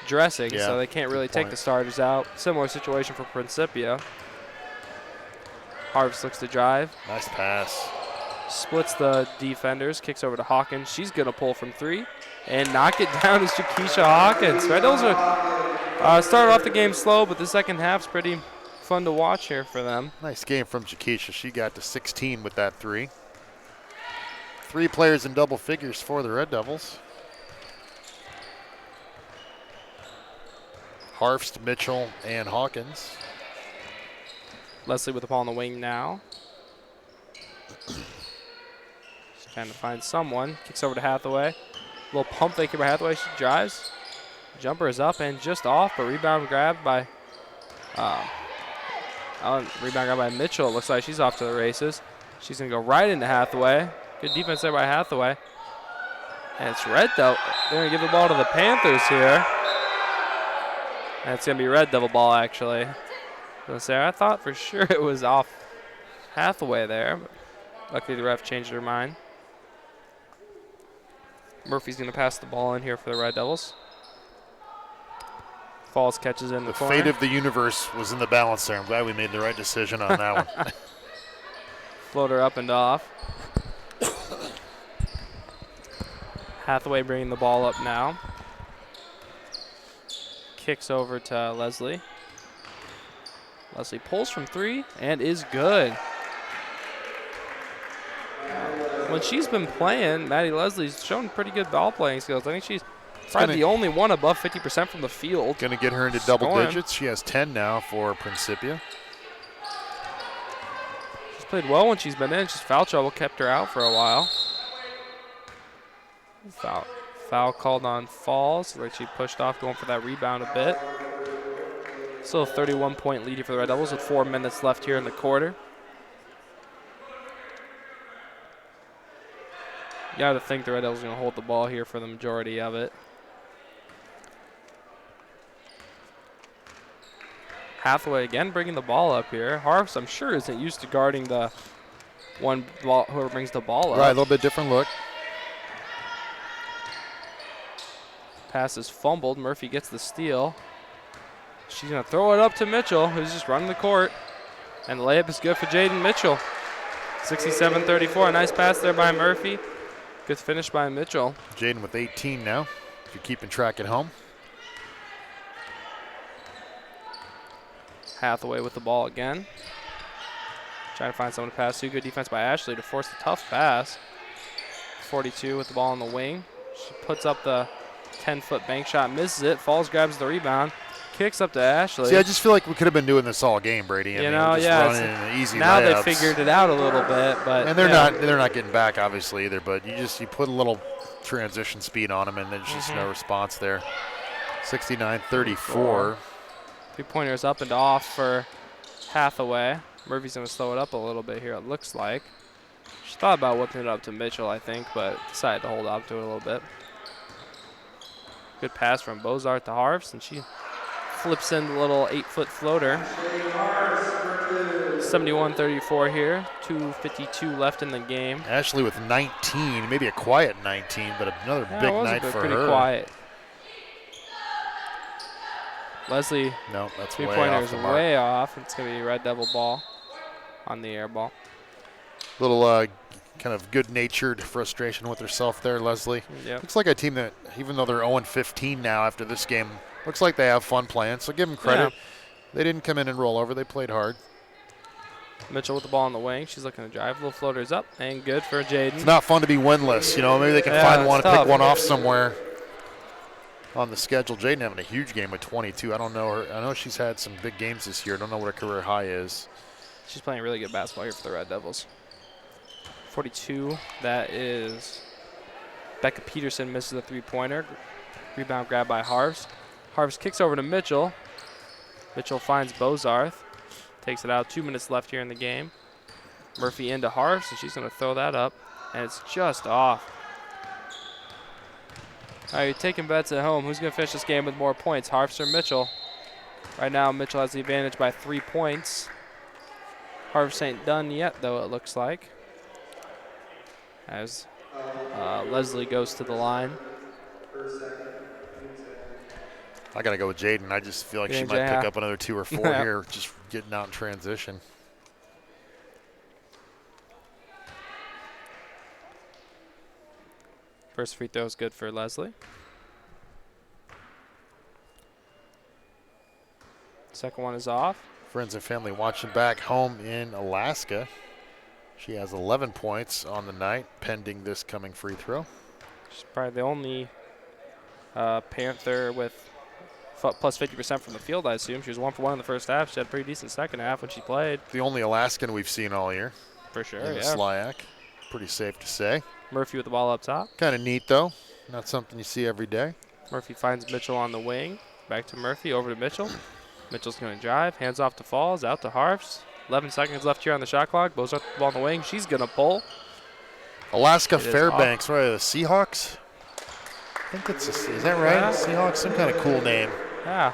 S1: dressing, so they can't really take the starters out. Similar situation for Principia. Harvs looks to drive.
S2: Nice pass.
S1: Splits the defenders, kicks over to Hawkins. She's going to pull from 3 and knock it down is Jakisha Hawkins. Red Devils are started off the game slow, but the second half's pretty fun to watch here for them.
S2: Nice game from Jakisha. She got to 16 with that 3. 3 players in double figures for the Red Devils. Harfst, Mitchell, and Hawkins.
S1: Leslie with the ball on the wing now. She's trying to find someone. Kicks over to Hathaway. A little pump fake here by Hathaway. She drives. Jumper is up and just off, but rebound grabbed by Mitchell. It looks like she's off to the races. She's going to go right into Hathaway. Good defense there by Hathaway. And it's Red Devil. They're going to give the ball to the Panthers here. And it's going to be Red Devil ball, actually. I thought for sure it was off Hathaway there. But luckily, the ref changed her mind. Murphy's going to pass the ball in here for the Red Devils. Falls catches in the corner.
S2: The fate of the universe was in the balance there. I'm glad we made the right decision on that one.
S1: Floater up and off. Hathaway bringing the ball up now. Kicks over to Leslie. Leslie pulls from 3 and is good. When she's been playing, Maddie Leslie's shown pretty good ball playing skills. I think she's probably the only one above 50% from the field.
S2: Going to get her into double digits. She has 10 now for Principia.
S1: She's played well when she's been in. Just foul trouble kept her out for a while. Foul called on Falls. Like she pushed off, going for that rebound a bit. Still a 31-point lead for the Red Devils with 4 minutes left here in the quarter. You got to think the Red Devils are going to hold the ball here for the majority of it. Hathaway again bringing the ball up here. Harps, I'm sure, isn't used to guarding the one ball, whoever brings the ball up.
S2: Right, a little bit different look.
S1: Pass is fumbled. Murphy gets the steal. She's going to throw it up to Mitchell, who's just running the court. And the layup is good for Jaden Mitchell. 67-34. A nice pass there by Murphy. Good finish by Mitchell.
S2: Jaden with 18 now, if you're keeping track at home.
S1: Hathaway with the ball again. Trying to find someone to pass to. Good defense by Ashley to force the tough pass. 42 with the ball on the wing. She puts up the 10-foot bank shot, misses it, falls, grabs the rebound, kicks up to Ashley.
S2: See, I just feel like we could have been doing this all game, Brady.
S1: You know,
S2: running easy
S1: now
S2: layups.
S1: they figured it out a little bit, but
S2: and they're not getting back obviously either. But you put a little transition speed on them, and there's just no response there. 69-34.
S1: 3-pointers up and off for Hathaway. Murphy's going to slow it up a little bit here, it looks like. She thought about whipping it up to Mitchell, I think, but decided to hold on to it a little bit. Good pass from Bozart to Harfs, and she flips in the little 8-foot floater. 71-34 here. 2:52 left in the game.
S2: Ashley with 19, maybe a quiet 19, but another big night for her.
S1: Pretty quiet. Leslie,
S2: no, that's
S1: 3-pointer is way off. It's going to be Red Devil ball on the air ball.
S2: Little kind of good-natured frustration with herself there, Leslie.
S1: Yep.
S2: Looks like a team that, even though they're 0-15 now after this game, looks like they have fun playing, so give them credit. Yeah. They didn't come in and roll over. They played hard.
S1: Mitchell with the ball on the wing. She's looking to drive. Little floaters up, and good for Jaden.
S2: It's not fun to be winless. You know, maybe they can find one, pick one off somewhere on the schedule. Jaden having a huge game with 22. I don't know her. I know she's had some big games this year. I don't know what her career high is.
S1: She's playing really good basketball here for the Red Devils. 42, that is Becca Peterson misses a 3-pointer. Rebound grab by Harvs. Harvs kicks over to Mitchell. Mitchell finds Bozarth. Takes it out. 2 minutes left here in the game. Murphy into Harvs, and she's going to throw that up, and it's just off. All right, you're taking bets at home. Who's going to finish this game with more points, Harvs or Mitchell? Right now, Mitchell has the advantage by 3 points. Harvs ain't done yet, though, it looks like. As Leslie goes to the line.
S2: I got to go with Jaden. I just feel like she might pick up another 2 or 4 here, just getting out in transition.
S1: First free throw is good for Leslie. Second one is off.
S2: Friends and family watching back home in Alaska. She has 11 points on the night, pending this coming free throw.
S1: She's probably the only Panther with plus 50% from the field, I assume. She was 1 for 1 in the first half. She had a pretty decent second half when she played.
S2: The only Alaskan we've seen all year.
S1: For sure,
S2: yeah. Slyak. Pretty safe to say.
S1: Murphy with the ball up top.
S2: Kind of neat, though. Not something you see every day.
S1: Murphy finds Mitchell on the wing. Back to Murphy, over to Mitchell. Mitchell's going to drive. Hands off to Falls, out to Harfs. 11 seconds left here on the shot clock. Bozart with the ball on the wing. She's going to pull.
S2: Alaska Fairbanks, right? The Seahawks? I think it's is that right? Yeah. Seahawks, some kind of cool name.
S1: Yeah.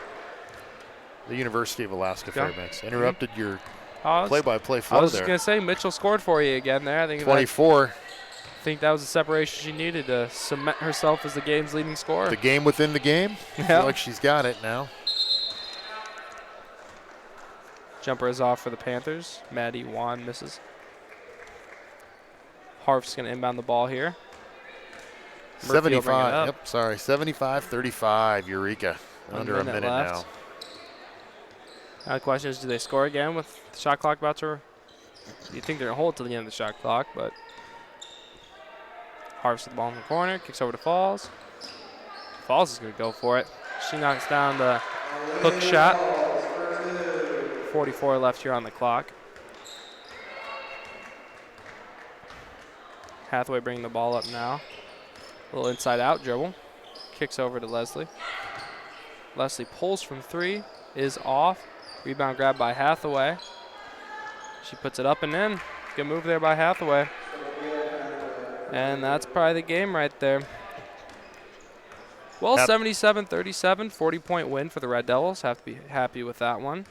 S2: The University of Alaska Fairbanks. Interrupted your play-by-play flow there.
S1: I was just going to say, Mitchell scored for you again there. I think
S2: 24.
S1: I think that was the separation she needed to cement herself as the game's leading scorer.
S2: The game within the game? I feel like she's got it now.
S1: Jumper is off for the Panthers. Maddie Wan misses. Harf's going to inbound the ball here.
S2: 75. Yep, sorry. 75-35. Eureka. Under a minute
S1: left.
S2: now.
S1: Now the question is, do they score again with the shot clock about to? You think they're going to hold till the end of the shot clock, but Harf's with the ball in the corner. Kicks over to Falls. Falls is going to go for it. She knocks down the hook shot. 44 left here on the clock. Hathaway bringing the ball up now. A little inside-out dribble. Kicks over to Leslie. Leslie pulls from 3, is off. Rebound grab by Hathaway. She puts it up and in. Good move there by Hathaway. And that's probably the game right there. Well, 77-37, 40-point win for the Red Devils. Have to be happy with that one.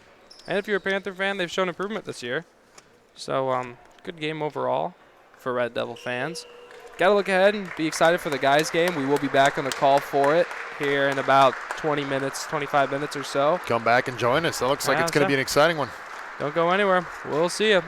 S1: And if you're a Panther fan, they've shown improvement this year. So good game overall for Red Devil fans. Got to look ahead and be excited for the guys' game. We will be back on the call for it here in about 20 minutes, 25 minutes or so.
S2: Come back and join us. That looks like it's going to be an exciting one.
S1: Don't go anywhere. We'll see you.